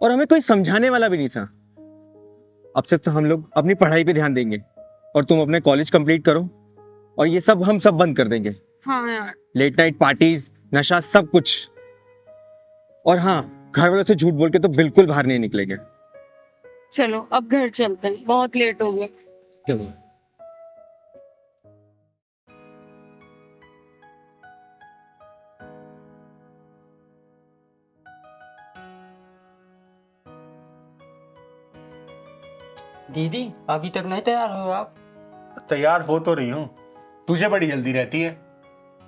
Speaker 13: और हमें कोई समझाने वाला भी नहीं था। अब से तो हम लोग अपनी पढ़ाई पे ध्यान देंगे और तुम अपने कॉलेज कंप्लीट करो और ये सब हम सब बंद कर देंगे।
Speaker 7: हाँ यार।
Speaker 13: लेट नाइट पार्टीज, नशा, सब कुछ। और हाँ, घर वालों से झूठ बोल के तो बिल्कुल बाहर नहीं निकलेंगे।
Speaker 7: चलो अब घर चलते हैं, बहुत लेट हो गया।
Speaker 13: चलो।
Speaker 4: दीदी अभी तक नहीं तैयार हो आप?
Speaker 12: तैयार हो तो रही हूँ, तुझे बड़ी जल्दी रहती है।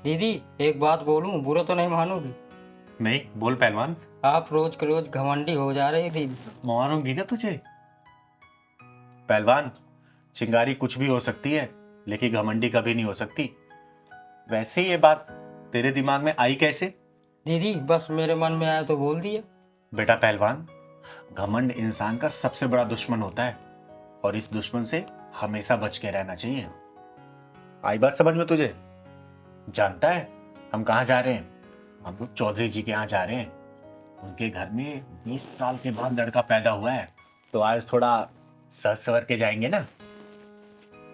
Speaker 4: दीदी एक बात बोलूं, बुरा तो नहीं मानोगी?
Speaker 12: नहीं, बोल पहलवान।
Speaker 4: आप रोज के रोज घमंडी हो जा रहे दीदी।
Speaker 12: मारूंगी ना तुझे। पहलवान, चिंगारी कुछ भी हो सकती है लेकिन घमंडी कभी नहीं हो सकती। वैसे ये बात तेरे दिमाग में आई कैसे?
Speaker 4: दीदी बस मेरे मन में आया तो बोल दिया।
Speaker 12: बेटा पहलवान, घमंड इंसान का सबसे बड़ा दुश्मन होता है और इस दुश्मन से हमेशा बच के रहना चाहिए। आई बात समझ में तुझे? जानता है हम कहाँ जा रहे हैं? हम लोग चौधरी जी के यहाँ जा रहे हैं। उनके घर में 20 साल के बाद लड़का पैदा हुआ है, तो आज थोड़ा सज सवर के जाएंगे ना।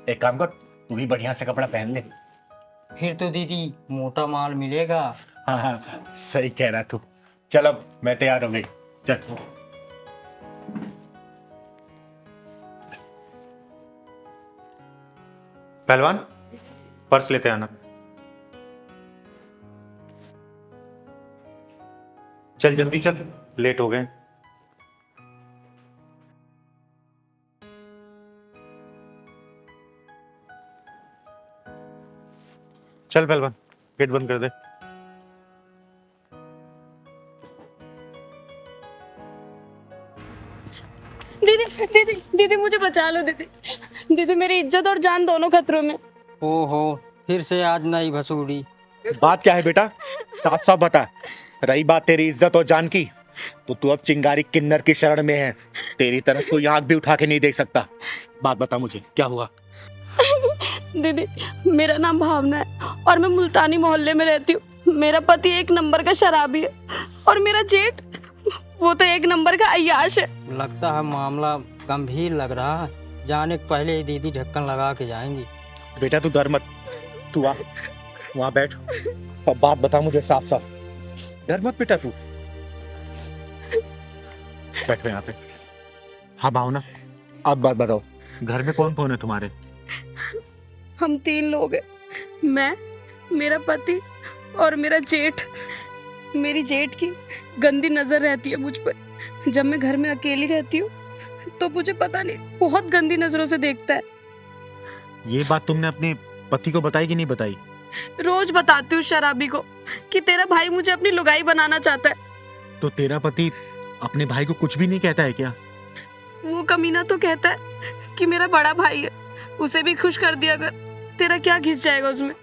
Speaker 12: एक काम कर, तू भी बढ़िया से कपड़ा पहन ले।
Speaker 4: फिर तो दीदी मोटा माल मिलेगा।
Speaker 12: हाँ हाँ, सही कह रहा तू। चल अब मैं तैयार हो गई, चल। पहलवान, पर्स लेते आना। चल जल्दी चल, लेट हो गए।
Speaker 6: चल पहलवान, गेट बंद कर दे।
Speaker 7: दीदी दीदी दीदी मुझे बचा लो दीदी। दीदी मेरी इज्जत और जान दोनों खतरों में।
Speaker 4: ओहो, फिर से आज नई भसूड़ी।
Speaker 3: बात क्या है बेटा, साफ साफ बता। रही बात तेरी इज्जत और जान की, तो तू अब चिंगारी किन्नर की शरण में है। तेरी तरफ कोई आंख भी उठा के नहीं देख सकता। बात बता मुझे, क्या हुआ?
Speaker 7: दीदी मेरा नाम भावना है और मैं मुल्तानी मोहल्ले में रहती हूँ। मेरा पति एक नंबर का शराबी है और मेरा जेठ वो तो एक नंबर का अय्याश है।
Speaker 4: लगता है मामला गंभीर लग रहा है। जाने के पहले ही दीदी ढक्कन लगा के जाएंगी।
Speaker 3: बेटा तू डर मत, तू आ वहां बैठ और बात बता मुझे साफ साफ। डर मत बेटा तू।
Speaker 6: बैठो यहाँ पे।
Speaker 3: हाँ भावना, अब बात बताओ, घर में कौन कौन है तुम्हारे?
Speaker 7: हम 3 लोग हैं, मैं, मेरा पति और मेरा जेठ। मेरी जेठ की गंदी नजर रहती है मुझ पर। जब मैं घर में अकेली रहती हूँ तो मुझे पता नहीं बहुत गंदी नजरों से देखता है।
Speaker 3: ये बात तुमने अपने पति को बताई कि नहीं बताई?
Speaker 7: रोज बताती हूँ शराबी को कि तेरा भाई मुझे अपनी लुगाई बनाना चाहता है।
Speaker 3: तो तेरा पति अपने भाई को कुछ भी नहीं कहता है क्या?
Speaker 7: वो कमीना तो कहता है कि मेरा बड़ा भाई है, उसे भी खुश कर दिया अगर, तेरा क्या घिस जाएगा उसमें।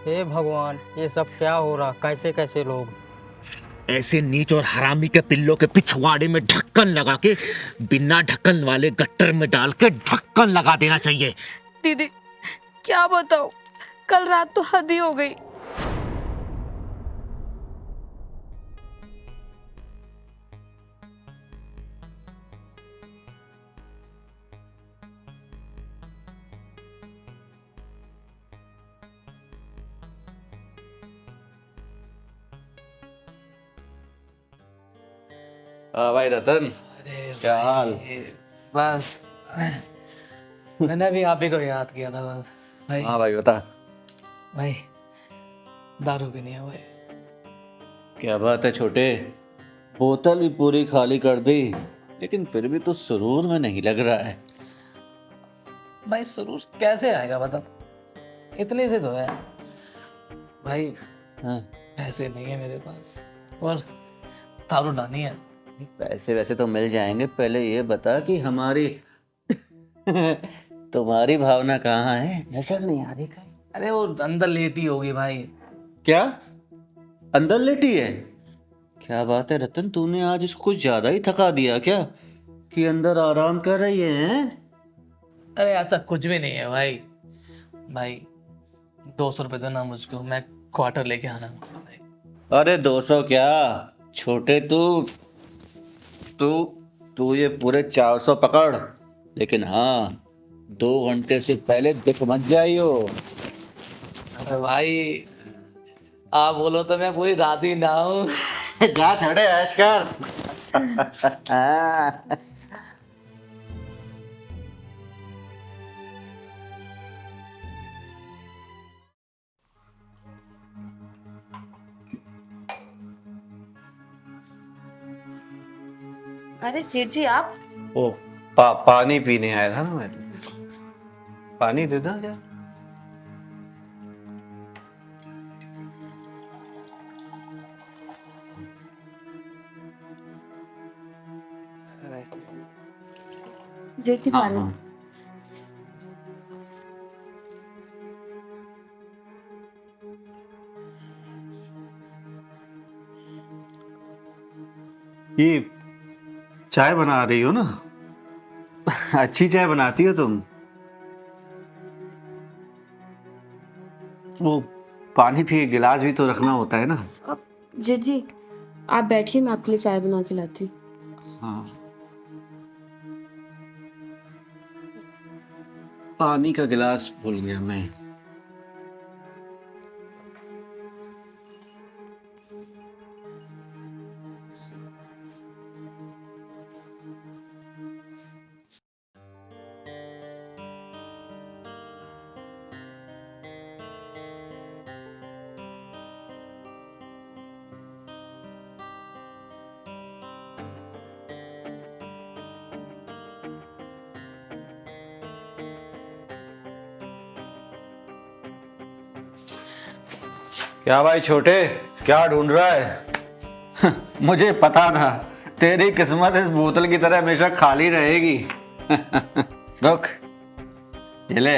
Speaker 4: हे भगवान, ये सब क्या हो रहा? कैसे कैसे लोग।
Speaker 3: ऐसे नीच और हरामी के पिल्लों के पिछवाड़े में ढक्कन लगा के बिना ढक्कन वाले गट्टर में डाल के ढक्कन लगा देना चाहिए।
Speaker 7: दीदी क्या बताऊं, कल रात तो हद ही हो गई।
Speaker 15: भाई रतन, क्या हाल?
Speaker 16: बस मैंने भी आप ही को याद किया था बस भाई।
Speaker 15: हाँ भाई बता।
Speaker 16: भाई दारू भी नहीं है भाई।
Speaker 15: क्या बात है छोटे, बोतल भी पूरी खाली कर दी, लेकिन फिर भी तो सुरूर में नहीं लग रहा है।
Speaker 16: भाई सुरूर कैसे आएगा बता, इतने से तो है भाई।
Speaker 15: हाँ।
Speaker 16: पैसे नहीं है मेरे पास और दारू लानी है।
Speaker 15: पैसे वैसे तो मिल जाएंगे, पहले ये बता कि हमारी तुम्हारी भावना कहाँ है? नजर नहीं आ रही कहीं।
Speaker 16: अरे वो अंदर लेटी होगी भाई।
Speaker 15: क्या अंदर लेटी है? क्या बात है रतन, तूने आज इसको कुछ ज्यादा ही थका दिया क्या कि अंदर आराम कर रही है?
Speaker 16: अरे ऐसा कुछ भी नहीं है भाई। भाई 200 रुपए दो ना मुझको, मैं क्वार्टर लेके आना मुझे भाई।
Speaker 15: अरे 200 क्या छोटे, तू ये पूरे 400 पकड़, लेकिन हाँ 2 घंटे से पहले दिख मत जाइयो।
Speaker 16: अरे भाई आप बोलो तो मैं पूरी रात ही ना हूँ।
Speaker 15: जा छड़े ऐश कर।
Speaker 7: अरे जेठ जी आप?
Speaker 15: ओ पानी पीने आया था ना मैं। पानी दे दो क्या?
Speaker 7: जेठ जी पानी।
Speaker 15: ये चाय बना रही हो ना? अच्छी चाय बनाती हो तुम। वो पानी भी गिलास भी तो रखना होता है ना।
Speaker 7: अब जेठ जी आप बैठिए, मैं आपके लिए चाय बना के लाती हूँ।
Speaker 15: हाँ, पानी का गिलास भूल गया मैं। क्या भाई छोटे, क्या ढूंढ रहा है? मुझे पता था तेरी किस्मत इस बोतल की तरह हमेशा खाली रहेगी। रुक, ये ले,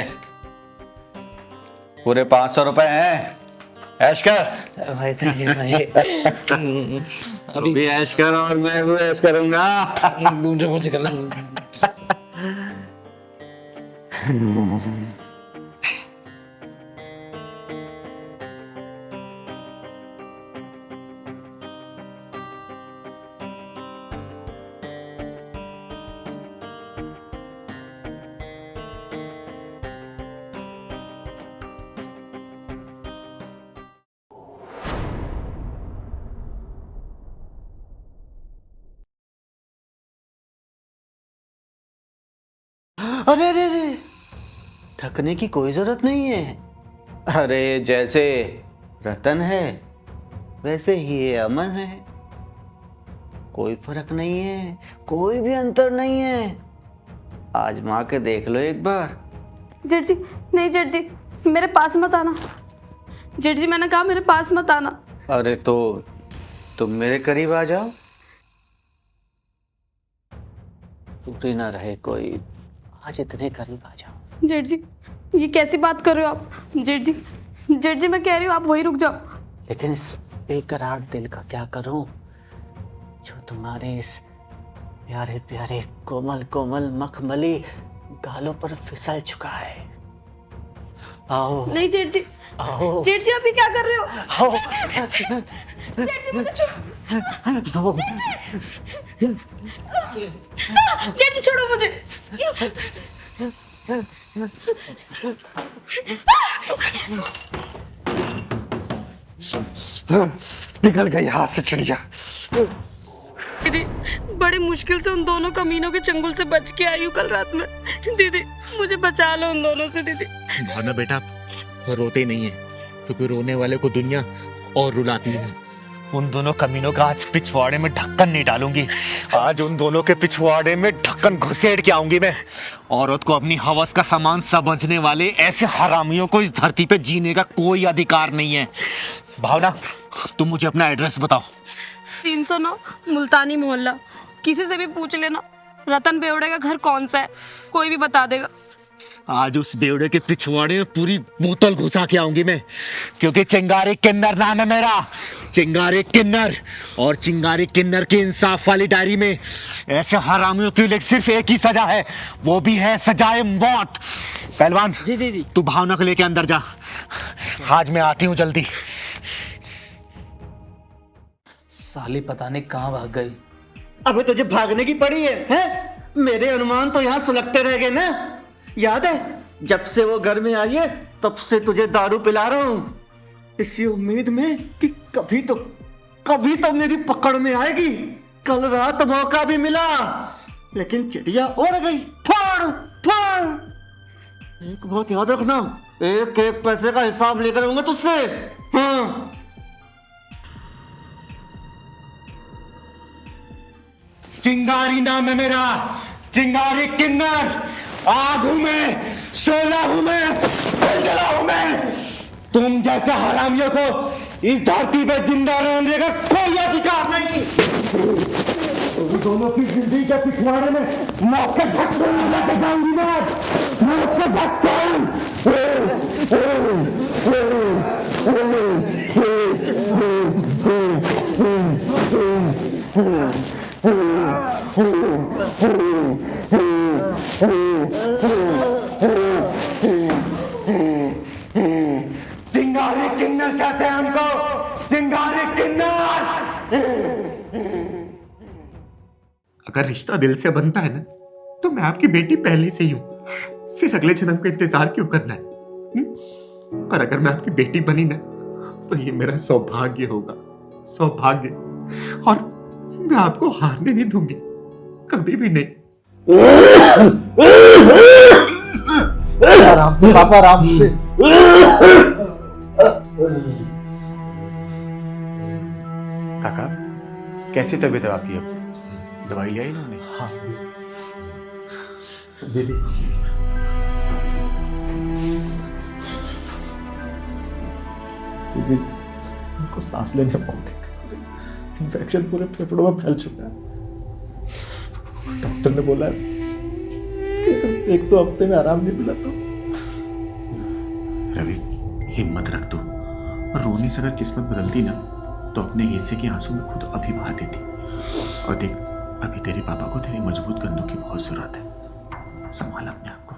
Speaker 15: पूरे 500 रुपए हैं, ऐश कर।
Speaker 16: भाई भाई
Speaker 15: अभी भी ऐश कर और मैं भी ऐश करूंगा।
Speaker 16: दूसरे मुझे करना।
Speaker 15: अरे अरे अरे, ढकने की कोई जरूरत नहीं है। अरे जैसे रतन है वैसे ही ये अमन है, कोई फर्क नहीं है, कोई भी अंतर नहीं है। आजमा के देख लो एक बार।
Speaker 7: जेठ जी नहीं, जेठ जी मेरे पास मत आना। जेठ जी मैंने कहा मेरे पास मत आना।
Speaker 15: अरे तो तुम मेरे करीब आ जाओ, टूटी ना रहे कोई, आज इतने करीब आ जाओ।
Speaker 7: जेठ जी ये कैसी बात कर रहे हो आप? जेठ जी मैं कह रही हूँ आप वहीं रुक जाओ।
Speaker 15: लेकिन इस बेकरार दिल का क्या करूं जो तुम्हारे इस प्यारे प्यारे कोमल कोमल मखमली गालों पर फिसल चुका है। आओ।
Speaker 7: नहीं जेठ जी,
Speaker 15: आओ।
Speaker 7: जेठ जी आप ये क्या कर रहे हो?
Speaker 15: आओ।
Speaker 7: जेठ जी मुझे छोड़ो। जेठ जी छोड़ो मुझे।
Speaker 3: निकल गई हाथ से चिड़िया।
Speaker 7: दीदी बड़ी मुश्किल से उन दोनों कमीनों के चंगुल से बच के आई हूँ कल रात में। दीदी मुझे बचा लो उन दोनों से। दीदी
Speaker 3: भावना बेटा रोते नहीं है, क्योंकि रोने वाले को दुनिया और रुलाती है। उन दोनों कमीनों का आज पिछवाड़े में ढक्कन नहीं डालूंगी, आज उन दोनों के पिछवाड़े में ढक्कन घुसेड़ के आऊंगी मैं। औरत को अपनी हवस का सामान समझने वाले ऐसे हरामियों को इस धरती पे जीने का कोई अधिकार नहीं है। भावना तुम मुझे अपना एड्रेस बताओ।
Speaker 7: 309 मुल्तानी मोहल्ला। किसी से भी पूछ लेना रतन बेवड़े का घर कौन सा है, कोई भी बता देगा।
Speaker 3: आज उस बेवड़े के पिछवाड़े में पूरी बोतल घुसा के आऊंगी मैं, क्योंकि चिंगारी किन्नर नाम है मेरा, चिंगारी किन्नर। और चिंगारी किन्नर की इंसाफ वाली डायरी में ऐसे हरामियों के लिए सिर्फ एक ही सजा है, वो भी है सजाए मौत। पहलवान जी तू भावना को लेके अंदर जा, आज मैं आती हूँ जल्दी।
Speaker 16: साली पता नहीं कहाँ भाग गई।
Speaker 14: अबे तुझे भागने की पड़ी है, हैं? मेरे अनुमान तो यहाँ सुलगते रह गए ना। याद है जब से वो घर में आई है तब से तुझे दारू पिला रहा हूँ, इसी उम्मीद में कि कभी तो मेरी पकड़ में आएगी। कल रात मौका भी मिला लेकिन चिड़िया उड़ गई। फाड़ फाड़। एक बात याद रखना, एक एक पैसे का हिसाब लेकर आऊंगा तुझसे। हाँ
Speaker 3: चिंगारी नाम है मेरा, चिंगारी किन्नर। आग हूं मैं, शोला हूं मैं, जलजला हूं मैं। तुम जैसे हरामियों को इस धरती पे जिंदा रहने का कोई अधिकार नहीं। तुम दोनों की जिंदगी के पिछवाड़े में मौत के धक्के लेके जाऊंगी मैं, मौत के चिंगारी किन्नर कहते हैं हमको, चिंगारी किन्नर।
Speaker 17: अगर रिश्ता दिल से बनता है ना तो मैं आपकी बेटी पहले से ही हूं, फिर अगले जन्म का इंतजार क्यों करना है? और अगर मैं आपकी बेटी बनी ना तो ये मेरा सौभाग्य होगा, सौभाग्य। और मैं आपको हारने नहीं दूंगी, कभी भी नहीं।
Speaker 2: आराम से पापा, आराम से।
Speaker 6: काका कैसी तबीयत है आपकी? अब दवाई लिया इन्होंने?
Speaker 17: हाँ दीदी, दीदी उनको सांस लेने में बहुत दिक्कत हो रही, इन्फेक्शन पूरे फेफड़ों में फैल चुका है। डॉक्टर ने बोला है कि 1-2 हफ्ते में आराम नहीं मिला तो।
Speaker 3: रवि, हिम्मत रख तू। रोने से अगर किस्मत बदलती ना तो अपने हिस्से के आंसू में खुद अभी बहा देती। और देख, अभी तेरे पापा को तेरी मजबूत कंधों की बहुत जरूरत है। संभाल अपने आप को।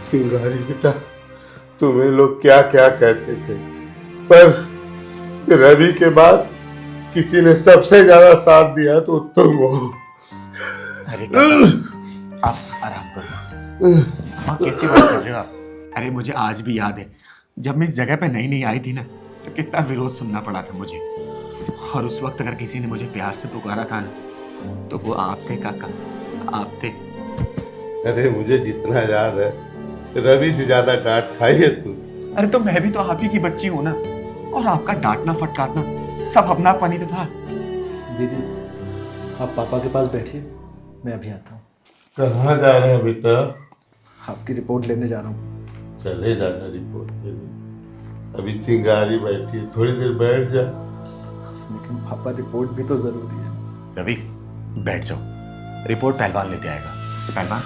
Speaker 8: चिंगारी बेटा, तुम्हें लोग क्या क्या कहते थे, पर रवि के बाद किसी ने सबसे ज्यादा साथ दिया तो तुम हो।
Speaker 3: अरे आप आराम करो। हाँ, कैसी बात कर रहे हो आप? अरे मुझे आज भी याद है जब मैं इस जगह पे नई नई आई थी ना, तो कितना विरोध सुनना पड़ा था मुझे। और उस वक्त अगर किसी ने मुझे प्यार से पुकारा था ना, तो वो आप थे काका, आप थे।
Speaker 8: अरे मुझे जितना याद है, रवि से ज्यादा डांट खाई है तू।
Speaker 3: अरे तो मैं भी तो आप ही की बच्ची हूँ ना, और आपका डांटना फटकारना सब अपनापन ही तो था।
Speaker 17: दीदी, आप पापा के पास बैठिए, मैं अभी आता हूँ।
Speaker 8: कहाँ जा रहे हैं बेटा?
Speaker 17: आपकी रिपोर्ट लेने जा रहा हूँ।
Speaker 8: चले जाना रिपोर्ट लेने, अभी चिंगारी बैठी है, थोड़ी देर बैठ जा।
Speaker 17: लेकिन पापा, रिपोर्ट भी तो जरूरी है।
Speaker 3: रवि बैठ जाओ, रिपोर्ट पहलवान लेते आएगा। तो पहलवान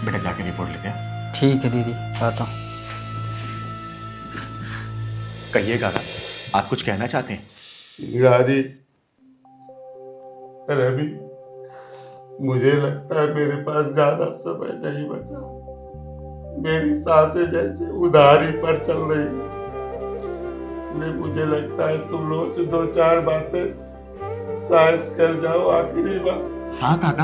Speaker 3: बेटा जाके रिपोर्ट लेते हैं।
Speaker 4: ठीक है दीदी, आता हूँ।
Speaker 3: कहिएगा ना, आप कुछ कहना चाहते हैं?
Speaker 8: चिंगारी, रवि, मुझे लगता है मेरे पास ज्यादा समय नहीं बचा। मेरी सांसें जैसे उधारी पर चल रही है, इसलिए मुझे लगता है तुम लोग से 2-4 बातें शायद कर जाओ आखिरी बार।
Speaker 3: हाँ काका,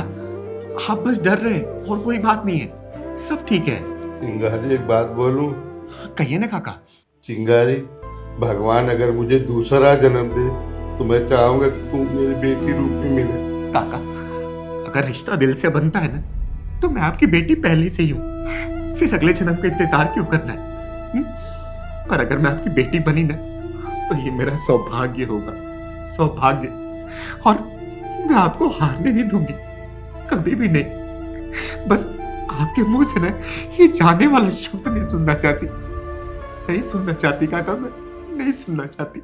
Speaker 3: आप बस डर रहे हैं और कोई बात नहीं है, सब ठीक है।
Speaker 8: चिंगारी, एक बात बोलूं?
Speaker 3: कहिए ना काका।
Speaker 8: चिंगारी, भगवान अगर मुझे दूसरा जन्म दे तो मैं चाहूंगा कि तुम मेरी बेटी रूप में मिले।
Speaker 3: काका, अगर रिश्ता दिल से बनता है ना, तो मैं आपकी बेटी पहले से ही हूँ, फिर अगले जन्म का इंतजार क्यों करना है? पर अगर मैं आपकी बेटी बनी ना, तो ये मेरा सौभाग्य होगा, सौभाग्य। और मैं आपको हारने नहीं दूंगी, कभी भी नहीं। बस आपके मुंह से ना ये जाने वाला शब्द नहीं सुनना चाहती, नहीं सुनना चाहती काका, मैं नहीं सुनना चाहती।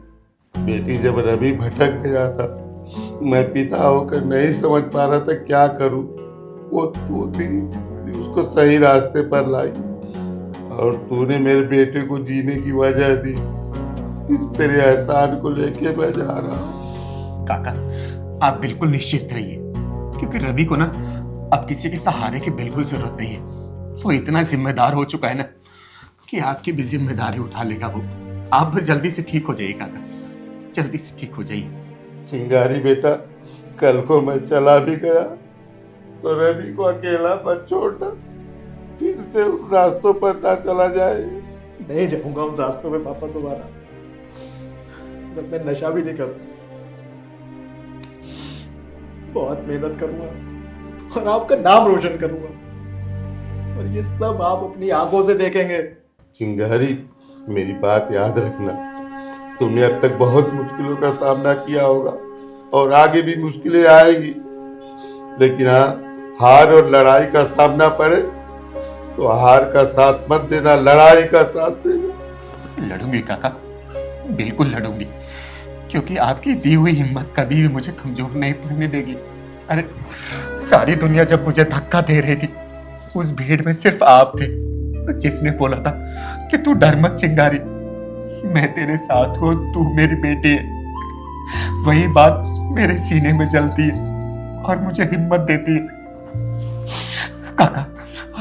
Speaker 8: बेटी, जब रवि भटक गया था, मैं पिता होकर नहीं समझ पा रहा था क्या करूं। वो तू थी, उसको सही रास्ते पर लाई, और तूने मेरे बेटे को जीने की वजह दी। इस तेरे एहसान को लेके मैं जा रहा हूँ।
Speaker 3: काका, आप बिल्कुल निश्चित रहिए, क्योंकि रवि को ना अब किसी के सहारे की बिल्कुल जरूरत नहीं है। वो इतना जिम्मेदार हो चुका है ना कि आपकी भी जिम्मेदारी उठा लेगा वो। आप बस जल्दी से ठीक हो जाइए काका, जल्दी से ठीक हो जाइए।
Speaker 8: चिंगारी बेटा, कल को मैं चला भी गया तो रवि को अकेला मत छोड़ना, फिर से उन रास्तों पर ना चला जाए।
Speaker 17: नहीं जाऊंगा उन रास्तों में पापा दोबारा। मैं नशा भी नहीं करूंगा, बहुत मेहनत करूंगा और आपका नाम रोशन करूंगा, और ये सब आप अपनी आंखों से देखेंगे।
Speaker 8: चिंगारी, मेरी बात याद रखना, तुमने अब तक बहुत मुश्किलों का सामना किया होगा और आगे भी मुश्किलें आएगी, लेकिन हाँ, हार और लड़ाई का सामना पड़े तो हार का साथ मत देना, लड़ाई का साथ देना।
Speaker 3: लड़ूंगी काका, बिल्कुल लड़ूंगी, क्योंकि आपकी दी हुई हिम्मत कभी भी मुझे कमजोर नहीं पड़ने देगी। अरे सारी दुनिया जब मुझे धक्का दे रही थी, उस भीड़ में सिर्फ आप थे जिसने बोला था कि तू डर मत चिंगारी, मैं तेरे साथ हूं, तू मेरी बेटी है। वही बात मेरे सीने में जलती है और मुझे हिम्मत देती है। काका,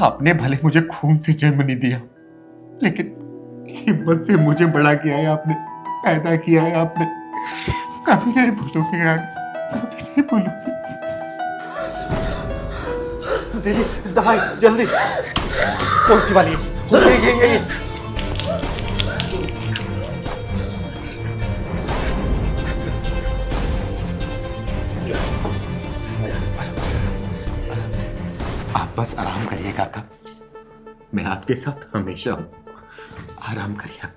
Speaker 3: आपने भले मुझे खून से जन्म नहीं दिया, लेकिन हिम्मत से मुझे बड़ा किया है आपने, पैदा किया है आपने। कभी नहीं भूलूंगी, कभी नहीं भूलूंगी।
Speaker 17: दीदी, दवाई जल्दी। कौन सी वाली? ये।
Speaker 3: आप बस आराम करिए काका, मैं आपके साथ हमेशा हूं, आराम करिए।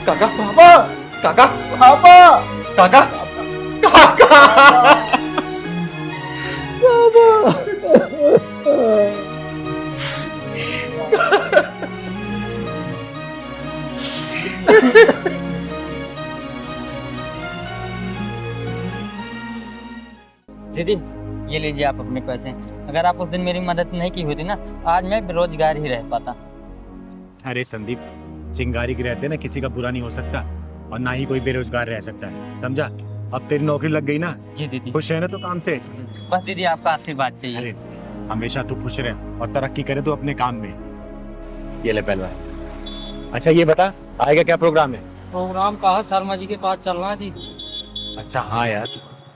Speaker 17: काका, पापा, काका, पापा, काका, काका, पापा,
Speaker 4: दीदी ये लीजिए आप अपने पैसे। अगर आप उस दिन मेरी मदद नहीं की होती ना, आज मैं बेरोजगार ही रह पाता।
Speaker 6: अरे संदीप, चिंगारी के रहते ना किसी का बुरा नहीं हो सकता और ना ही कोई बेरोजगार रह सकता है, समझा? अब तेरी नौकरी लग गई ना?
Speaker 4: जी दीदी।
Speaker 6: खुश है ना तो काम से?
Speaker 4: बस दीदी आपका आशीर्वाद चाहिए।
Speaker 6: अरे हमेशा तू खुश रहे और तरक्की करे तो अपने काम में। ये ले पहलवान। अच्छा ये बता, आएगा क्या प्रोग्राम है?
Speaker 4: प्रोग्राम कहा शर्मा जी के पास चलना है जी।
Speaker 6: अच्छा हाँ यार,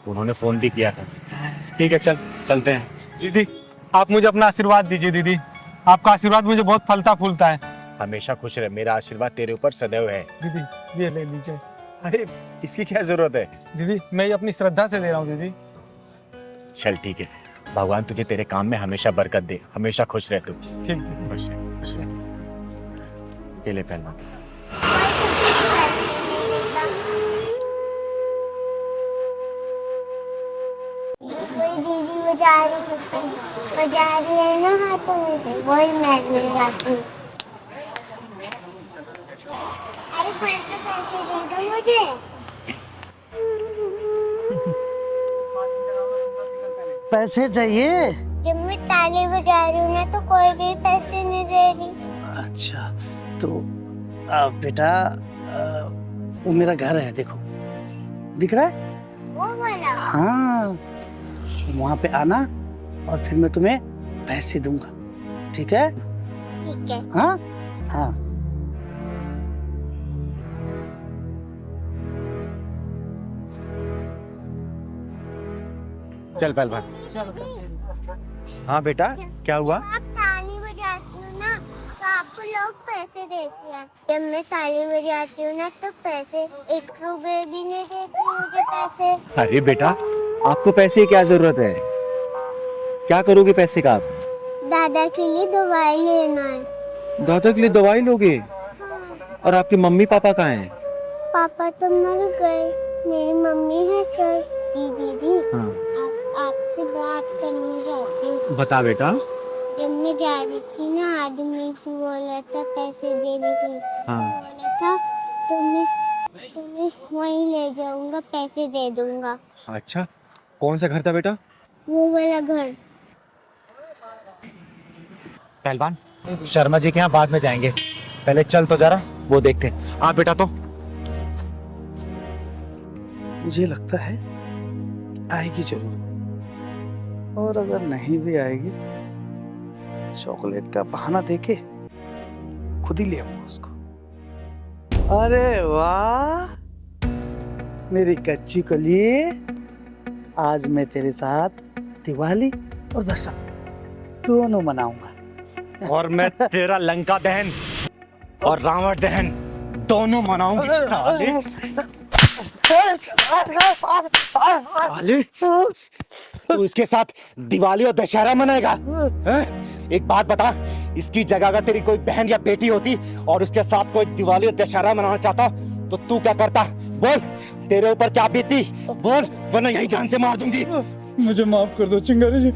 Speaker 6: उन्होंने फोन भी किया था। ठीक है चल चलते हैं।
Speaker 9: दीदी आप मुझे अपना आशीर्वाद दीजिए दीदी, आपका आशीर्वाद मुझे बहुत फलता फूलता है।
Speaker 6: हमेशा खुश रहे, मेरा आशीर्वाद तेरे ऊपर सदैव है।
Speaker 9: दीदी ये ले लीजिए।
Speaker 6: अरे इसकी क्या जरूरत है?
Speaker 9: दीदी मैं ये अपनी श्रद्धा से दे रहा हूँ दीदी।
Speaker 6: चल ठीक है, भगवान तुझे तेरे काम में हमेशा बरकत दे, हमेशा खुश रह तू।
Speaker 9: ठीक है।
Speaker 6: खुश रह, खुश रह। ये ले पहलवान।
Speaker 1: कोई दीदी बजा रही है ना हाथों में से, वही मैं लगाती हूँ। अरे पैसे दे दो मुझे।
Speaker 14: पैसे चाहिए?
Speaker 1: जब मैं ताली बजा रही हूँ ना तो कोई भी पैसे नहीं दे रही।
Speaker 14: अच्छा तो बेटा वो मेरा घर है, देखो दिख रहा है?
Speaker 1: वो वाला?
Speaker 14: हाँ, वहाँ पे आना और फिर मैं तुम्हें पैसे दूंगा, ठीक है?
Speaker 1: ठीक है।
Speaker 14: हाँ हाँ।
Speaker 6: चल पहलवान। हाँ बेटा क्या हुआ?
Speaker 1: आप ताली बजाती हो ना तो आपको लोग पैसे देते हैं। जब मैं ताली बजाती हूँ ना तो पैसे 1 रुपए भी नहीं देते मुझे पैसे।
Speaker 6: अरे बेटा आपको पैसे की क्या जरूरत है? क्या करोगे पैसे का आप?
Speaker 1: दादा के लिए दवाई लेना है।
Speaker 6: दादा के लिए दवाई लोगे? और आपके मम्मी पापा कहाँ हैं?
Speaker 1: पापा तो मर गए, मेरी मम्मी है सर। दीदी
Speaker 6: हाँ।
Speaker 1: आपसे बात करनी चाहती हूँ।
Speaker 6: बता बेटा।
Speaker 1: जब मैं जा रही थी ना, आदमी से बोला था पैसे देने के लिए।
Speaker 6: हाँ।
Speaker 1: बोला था तुम्हें वहीं ले जाऊंगा, पैसे दे दूंगा।
Speaker 6: अच्छा कौन सा घर था बेटा?
Speaker 1: वो वाला घर।
Speaker 6: पहलवान शर्मा जी के यहाँ बाद में जाएंगे, पहले चल तो जरा वो देखते हैं। आप बेटा तो
Speaker 14: मुझे लगता है आएगी जरूर, और अगर नहीं भी आएगी चॉकलेट का बहाना देके खुद ही ले आऊंगा उसको। अरे वाह मेरी कच्ची कली, आज मैं तेरे साथ दिवाली और दशहरा दोनों मनाऊंगा।
Speaker 6: और मैं तेरा लंका दहन और रावण दहन दोनों मनाऊंगा। साले साले तू इसके साथ दिवाली और दशहरा मनाएगा? एक बात बता, इसकी जगह अगर तेरी कोई बहन या बेटी होती और उसके साथ कोई दिवाली और दशहरा मनाना चाहता तो तू क्या करता? बोल, तेरे ऊपर क्या बीतती? बोल, वरना यही जान से मार दूंगी।
Speaker 9: मुझे माफ कर दो चिंगारी जी,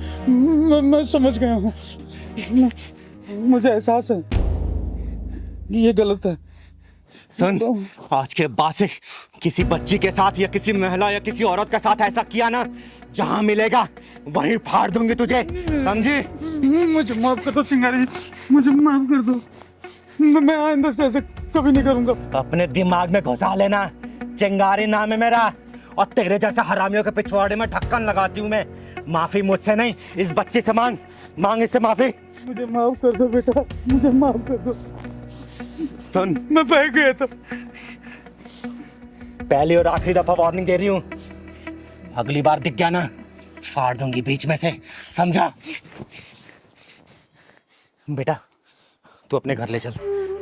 Speaker 9: मैं समझ गया हूँ। मुझे एहसास है कि ये गलत है।
Speaker 6: सुन, आज के बाद से किसी बच्ची के साथ या किसी महिला या किसी औरत के साथ ऐसा किया ना, जहाँ मिलेगा वहीं फाड़ दूंगी तुझे, समझी?
Speaker 9: मुझे माफ कर दो चिंगारी जी, मुझे माफ कर दो। मैं आइंदा से ऐसे कभी नहीं करूंगा।
Speaker 6: अपने दिमाग में घुसा लेना, चिंगारी नाम है मेरा, और तेरे जैसे हरामियों के पिछवाड़े में ढक्कन लगाती हूँ मैं। माफी मुझसे नहीं, इस बच्चे से मांग इससे माफी।
Speaker 9: मुझे माफ कर दो बेटा, मुझे माफ कर दो।
Speaker 6: सुन,
Speaker 9: मैं बह गया था।
Speaker 6: पहली और आखिरी दफा वार्निंग दे रही हूँ, अगली बार दिख गया ना फाड़ दूंगी बीच में से, समझा? बेटा तू अपने घर ले चल,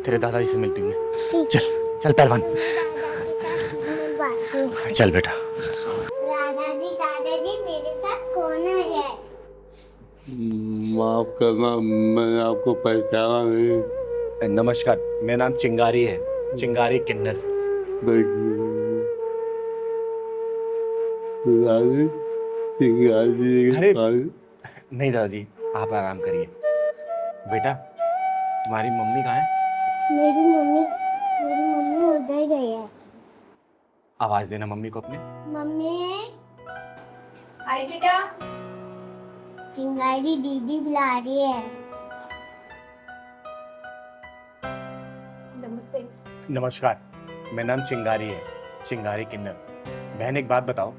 Speaker 6: तेरे दादाजी से मिलती हूँ। चल चल पहलवान, चल बेटा।
Speaker 1: दादाजी मेरे साथ कौन है?
Speaker 8: माफ करना, मैंने आपको पहचाना नहीं।
Speaker 6: नमस्कार, मेरा नाम चिंगारी है, चिंगारी किन्नर। अरे नहीं दादाजी, आप आराम करिए। बेटा तुम्हारी मम्मी कहाँ है?
Speaker 1: मेरी मम्मी
Speaker 6: आवाज देना मम्मी को अपने।
Speaker 1: मम्मी,
Speaker 7: आई बेटा।
Speaker 1: चिंगारी दीदी बुला रही है।
Speaker 7: नमस्ते।
Speaker 6: नमस्कार, मेरा नाम चिंगारी है, चिंगारी किन्नर। बहन एक बात बताओ,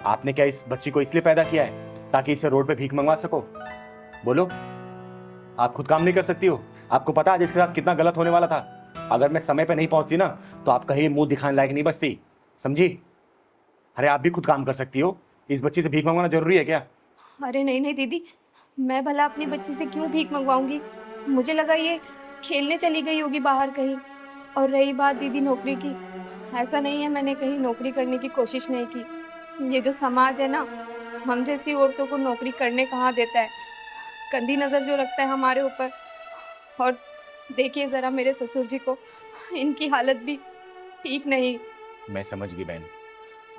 Speaker 6: आपने क्या इस बच्ची को इसलिए पैदा किया है ताकि इसे रोड पे भीख मंगवा सको? बोलो, आप खुद काम नहीं कर सकती हो? आपको पता है इसके साथ कितना गलत होने वाला था? अगर मैं समय पे नहीं पहुंचती ना तो आप कहीं मुंह दिखाने लायक नहीं बचती, समझी? अरे आप भी खुद काम कर सकती हो, इस बच्ची से भीख मंगवाना जरूरी है क्या?
Speaker 7: अरे नहीं नहीं दीदी, मैं भला अपनी बच्ची से क्यों भीख मंगवाऊंगी? मुझे लगा ये खेलने चली गई होगी बाहर कहीं। और रही बात दीदी नौकरी की, ऐसा नहीं है मैंने कहीं नौकरी करने की कोशिश नहीं की। ये जो समाज है ना, हम जैसी औरतों को नौकरी करने कहाँ देता है, गंदी नज़र जो रखता है हमारे ऊपर। और देखिए ज़रा मेरे ससुर जी को, इनकी हालत भी ठीक नहीं।
Speaker 6: मैं समझ गई बहन,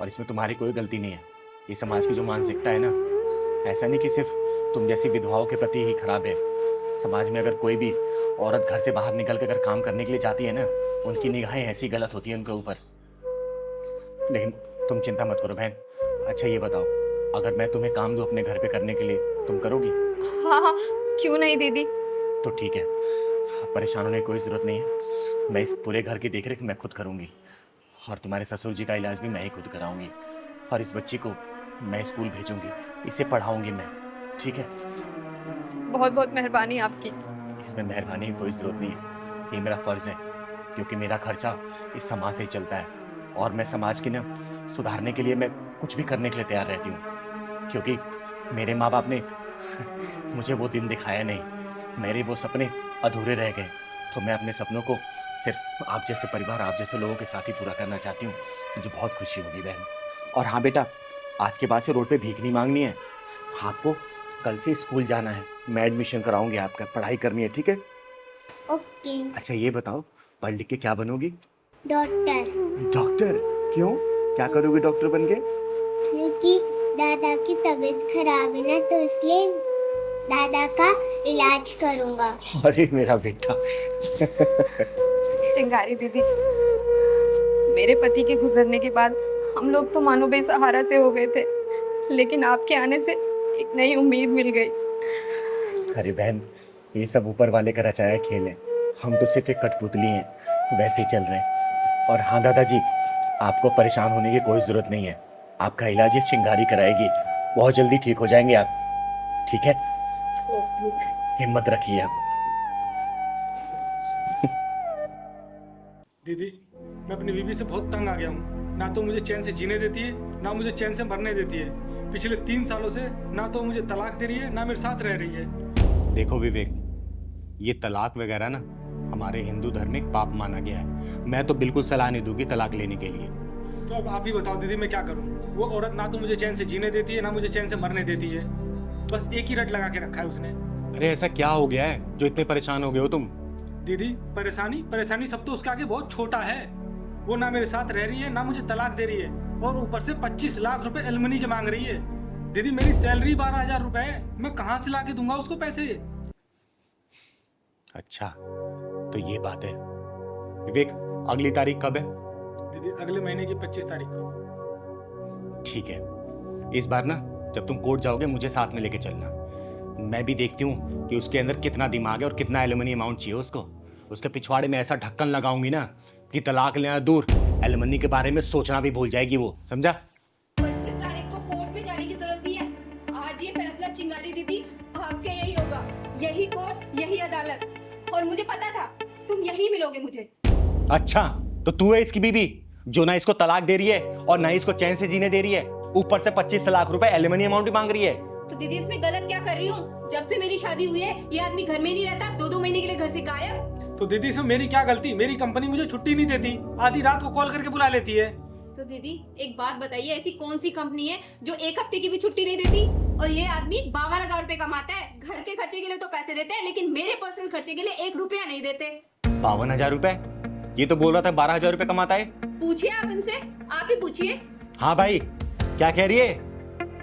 Speaker 6: और इसमें तुम्हारी कोई गलती नहीं है। ये समाज की जो मानसिकता है ना, ऐसा नहीं कि सिर्फ तुम जैसी विधवाओं के प्रति ही खराब है। समाज में अगर कोई भी औरत घर से बाहर निकल कर अगर काम करने के लिए जाती है ना, उनकी निगाहें ऐसी गलत होती है उनके ऊपर। लेकिन तुम चिंता मत करो बहन। अच्छा ये बताओ, अगर मैं तुम्हें काम दूं अपने घर पे करने के लिए, तुम करोगी?
Speaker 7: हाँ हाँ, क्यों नहीं दीदी।
Speaker 6: तो ठीक है, परेशान होने की कोई ज़रूरत नहीं है। मैं इस पूरे घर की देखरेख मैं खुद करूँगी, और तुम्हारे ससुर जी का इलाज भी मैं ही खुद कराऊंगी। और इस बच्ची को मैं स्कूल भेजूंगी, इसे पढ़ाऊंगी मैं, ठीक है?
Speaker 7: बहुत बहुत मेहरबानी आपकी।
Speaker 6: इसमें मेहरबानी की कोई ज़रूरत नहीं है, ये मेरा फ़र्ज़ है, क्योंकि मेरा खर्चा इस समाज से ही चलता है। और मैं समाज की ना सुधारने के लिए मैं कुछ भी करने के लिए तैयार रहती हूँ, क्योंकि मेरे माँ बाप ने मुझे वो दिन दिखाया नहीं, मेरे वो सपने अधूरे रह गए। तो मैं अपने सपनों को सिर्फ आप जैसे परिवार, आप जैसे लोगों के साथ ही पूरा करना चाहती हूँ। मुझे बहुत खुशी होगी बहन। और हाँ बेटा, आज के बाद से रोड पे भीख नहीं मांगनी है। आपको कल से स्कूल जाना है, मैं एडमिशन कराऊंगी आपका, पढ़ाई करनी है, ठीक है?
Speaker 1: ओके।
Speaker 6: अच्छा ये बताओ, पढ़ लिख के क्या बनोगी?
Speaker 1: डॉक्टर।
Speaker 6: डॉक्टर? क्यों, क्या करोगे डॉक्टर बन के?
Speaker 1: क्योंकि दादा की तबीयत खराब है ना, तो इसलिए दादा का इलाज करूंगा।
Speaker 6: अरे मेरा बेटा।
Speaker 7: चिंगारी दीदी, मेरे पति के गुजरने के बाद हम लोग तो मानो बेसहारा से हो गए थे, लेकिन आपके आने से एक नई उम्मीद मिल गई।
Speaker 6: अरे बहन, ये सब ऊपर वाले का रचाया खेल है, हम तो सिर्फ एक कठपुतली हैं, वैसे ही चल रहे हैं। और हाँ दादाजी, आपको परेशान होने की कोई ज़रूरत नहीं है, आपका इलाज ये चिंगारी कराएगी, बहुत जल्दी ठीक हो जाएंगे आप, ठीक है? हिम्मत रखिए आप।
Speaker 9: दीदी, मैं अपनी बीवी से बहुत तंग आ गया हूँ। ना तो मुझे चैन से जीने देती है, ना मुझे चैन से मरने देती है। पिछले 3 सालों से ना तो मुझे तलाक दे रही है, ना मेरे साथ रह रही है।
Speaker 6: देखो विवेक, ये तलाक वगैरह ना हमारे हिंदू धर्म में पाप माना गया है। मैं तो बिल्कुल सलाह नहीं दूंगी तलाक लेने के लिए।
Speaker 9: तो अब आप ही बताओ दीदी, मैं क्या करूँ? वो औरत ना तो मुझे चैन से जीने देती है, ना मुझे चैन से मरने देती है। बस एक ही रट लगा के रखा है उसने।
Speaker 6: अरे ऐसा क्या हो गया है जो इतने परेशान हो गए हो तुम?
Speaker 9: दीदी, परेशानी सब तो उसके आगे बहुत छोटा है। वो ना मेरे साथ रह रही है, ना मुझे तलाक दे रही है, और ऊपर से 25 लाख रुपए एलमनी के मांग रही है। दीदी, मेरी सैलरी 12,000 रुपए है, मैं कहाँ से ला के दूंगा उसको पैसे?
Speaker 6: अच्छा तो ये बात है। विवेक, अगली तारीख कब है?
Speaker 9: दीदी, अगले महीने की 25 तारीख को।
Speaker 6: ठीक है, इस बार ना जब तुम कोर्ट जाओगे मुझे साथ में लेके चलना। मैं भी देखती हूँ कि उसके अंदर कितना दिमाग है और कितना एलुमनी अमाउंट चाहिए उसको। उसके पिछवाड़े में ऐसा ढक्कन लगाऊंगी ना कि तलाक लेना दूर, एलुमनी के बारे में सोचना भी भूल जाएगी वो, समझा?
Speaker 7: 25 तारीख को कोर्ट में जाने की जरूरत नहीं है। आज ये फैसला चिंगारी दीदी आपके यही होगा, यही कोर्ट, यही अदालत। और मुझे पता था तुम यही मिलोगे मुझे।
Speaker 6: अच्छा, तो तू है इसकी बीवी जो ना इसको तलाक दे रही है और ना इसको चैन से जीने दे रही है, ऊपर से 25 लाख रुपए एलुमनी अमाउंट भी मांग रही है।
Speaker 7: तो दीदी, इसमें गलत क्या कर रही हूँ? जब से मेरी शादी हुई है ये आदमी घर में नहीं रहता, 2-2 महीने के लिए घर से गायब।
Speaker 9: तो दीदी, इसमें मेरी क्या गलती? मेरी कंपनी मुझे छुट्टी नहीं देती, आधी रात को कॉल करके बुला लेती है।
Speaker 7: तो दीदी एक बात बताइए, ऐसी कौन सी कंपनी है जो 1 हफ्ते की भी छुट्टी नहीं देती? और ये आदमी 52,000 रुपए कमाता है, घर के खर्चे के लिए तो पैसे देते हैं, लेकिन मेरे पर्सनल खर्चे के लिए 1 रुपया नहीं देते।
Speaker 6: 52,000 रुपए? ये तो बोल रहा था 12,000 रुपए कमाता है।
Speaker 7: पूछिए आप इनसे, आप ही पूछिए।
Speaker 6: हाँ भाई, क्या कह रही है?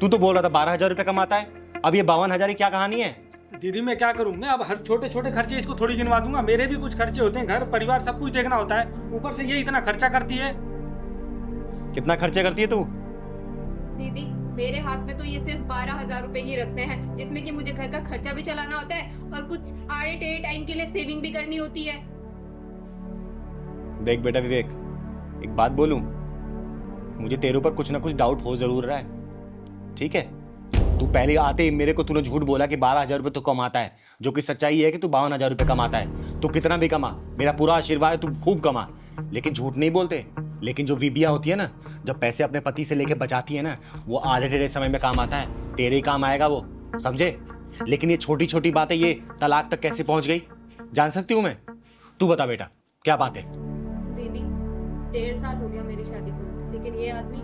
Speaker 6: तू तो बोल रहा था 12,000 रुपए कमाता है, अब ये 52,000 की क्या कहानी है?
Speaker 9: दीदी, मैं क्या करूं? मैं अब हर छोटे छोटे खर्चे इसको थोड़ी गिनवा दूंगा? मेरे भी कुछ खर्चे होते हैं, घर परिवार सब कुछ देखना होता है, ऊपर से ये इतना खर्चा करती है।
Speaker 6: कितना खर्चे करती है तू?
Speaker 7: दीदी मेरे हाथ में तो ये सिर्फ 12,000 रुपए ही रखते हैं, जिसमें कि मुझे घर का खर्चा भी चलाना होता है और कुछ आड़े टेढ़े टाइम के लिए सेविंग भी करनी होती है।
Speaker 6: देख बेटा विवेक, एक बात बोलूं, मुझे तेरे ऊपर कुछ ना कुछ डाउट हो जरूर रहा है, ठीक है? तू पहले आते ही मेरे को तूने झूठ बोला कि 12,000 रुपये तू कमाता है, जो कि सच्चाई है कि तू 52,000 रुपये कमाता है। तू कितना भी कमा, मेरा पूरा आशीर्वाद है, तू खूब कमा, लेकिन झूठ नहीं बोलते। लेकिन जो बीबियाँ होती है ना, जब पैसे अपने पति से लेके बचाती है ना, वो आधे टेढ़े समय में काम आता है, तेरे ही काम आएगा वो, समझे? लेकिन ये छोटी छोटी बातें ये तलाक तक कैसे पहुंच गई, जान सकती हूँ मैं? तू बता बेटा, क्या बात है?
Speaker 7: दीदी 1.5 साल हो गया मेरी शादी को, लेकिन ये आदमी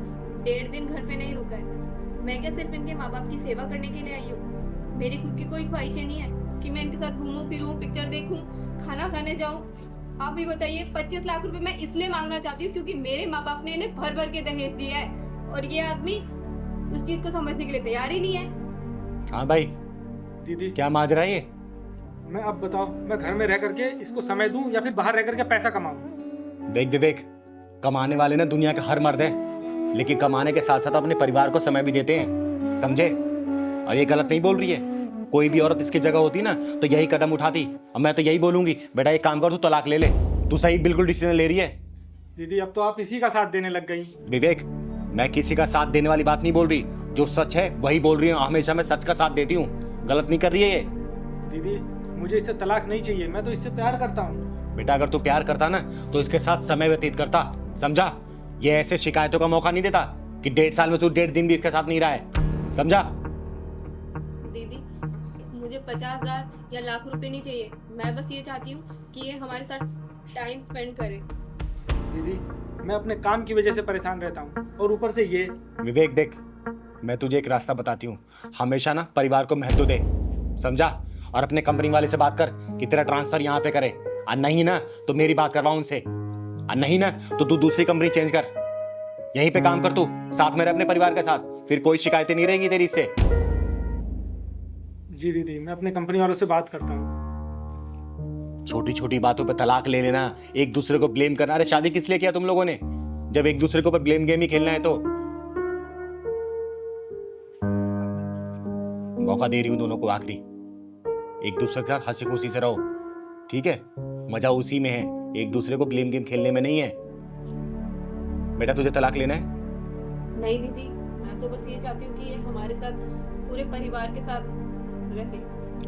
Speaker 7: 1.5 दिन घर पे नहीं रुका है। मैं क्या सिर्फ इनके माँ बाप की सेवा करने के लिए आई हूँ? मेरी खुद की कोई ख्वाहिशें नहीं है कि मैं इनके साथ घूमूं फिरूं, पिक्चर देखूं, खाना खाने जाऊं। आप भी बताइए, 25 लाख रुपए मैं इसलिए मांगना चाहती हूँ क्योंकि मेरे माँ बाप ने इन्हें भर भर के दहेज दिया है और ये आदमी उस चीज को समझने के लिए तैयार ही नहीं है।
Speaker 6: हाँ भाई,
Speaker 9: दीदी
Speaker 6: क्या माजरा है ये?
Speaker 9: मैं अब बताओ, मैं घर में रह करके इसको समय दूं या फिर बाहर रह करके पैसा कमाऊं?
Speaker 6: देख विवेक, कमाने वाले ना दुनिया के हर मर्द हैं, लेकिन कमाने के साथ साथ अपने परिवार को समय भी देते हैं, समझे? और ये गलत नहीं बोल रही है। कोई भी औरत इसकी जगह होती ना तो यही कदम उठाती। अब मैं तो यही बोलूंगी, बेटा एक काम कर, तू तलाक ले ले। तू सही बिल्कुल डिसीजन ले रही है।
Speaker 9: दीदी अब तो आप इसी का साथ देने लग गई।
Speaker 6: विवेक, मैं किसी का साथ देने वाली बात नहीं बोल रही, जो सच है वही बोल रही हूँ। हमेशा मैं सच का साथ देती हूँ, गलत नहीं कर रही है ये।
Speaker 9: दीदी मुझे इससे तलाक नहीं चाहिए, मैं तो इससे प्यार करता हूँ।
Speaker 6: बेटा अगर तू प्यार करता ना तो इसके साथ समय व्यतीत करता, समझा? ये ऐसे शिकायतों का मौका नहीं देता कि 1.5 साल में तू 1.5 दिन भी इसके साथ नहीं रहा है, समझा?
Speaker 7: दीदी मुझे 50,000 या लाख रुपए नहीं चाहिए, मैं बस ये चाहती हूँ कि ये हमारे साथ टाइम स्पेंड करे।
Speaker 9: दीदी मैं अपने काम की वजह से परेशान रहता हूँ और ऊपर से ये।
Speaker 6: विवेक देख, मैं तुझे एक रास्ता बताती हूँ, हमेशा ना परिवार को महत्व दे, समझा? और अपने कंपनी वाले से बात कर कि तेरा ट्रांसफर यहाँ पे करे, और नहीं ना तो मेरी बात करवाओ उनसे, और नहीं ना तो तू दूसरी कंपनी चेंज कर, यहीं पे काम कर तू, साथ में रह अपने परिवार के साथ, फिर कोई शिकायतें नहीं रहेंगी तेरी इससे।
Speaker 9: जी दीदी मैं अपने कंपनी वालों से बात करता हूँ।
Speaker 6: छोटी छोटी बातों पे तलाक ले लेना, एक दूसरे को ब्लेम करना। अरे शादी किस लिए किया तुम लोगों ने, जब एक दूसरे के ऊपर ब्लेम गेम ही खेलना है? तो मौका दे रही हूं दोनों को आखिरी, एक दूसरे के साथ हंसी खुशी से रहो, ठीक है? मजा उसी में है, एक दूसरे को ब्लेम गेम खेलने में नहीं है। बेटा तुझे तलाक लेना है?
Speaker 7: नहीं दीदी, मैं तो बस ये चाहती हूँ कि ये हमारे साथ पूरे परिवार के साथ रहे।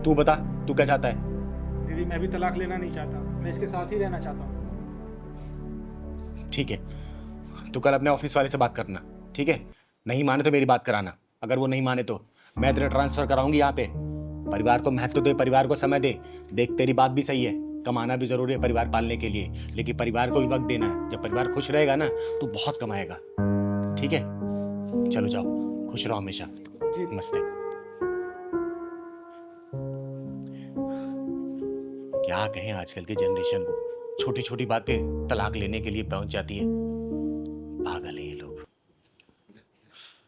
Speaker 6: तू बता, तू क्या चाहता है?
Speaker 9: दीदी मैं भी तलाक लेना नहीं चाहता, मैं इसके साथ ही रहना चाहता हूँ।
Speaker 6: ठीक है, तू कल अपने ऑफिस वाले से बात करना, ठीक है? नहीं माने तो मेरी बात कराना, अगर वो नहीं माने तो मैं तेरा ट्रांसफर कराऊंगी यहाँ पे। परिवार को महत्व दे, परिवार को समय दे। देख तेरी बात भी सही है, कमाना भी जरूरी है परिवार पालने के लिए, लेकिन परिवार को भी वक्त देना है। जब परिवार खुश रहेगा ना तो बहुत कमाएगा, ठीक है? चलो जाओ, खुश रहो हमेशा। नमस्ते। क्या कहें आजकल की जनरेशन को, छोटी छोटी बातें तलाक लेने के लिए पहुंच जाती है।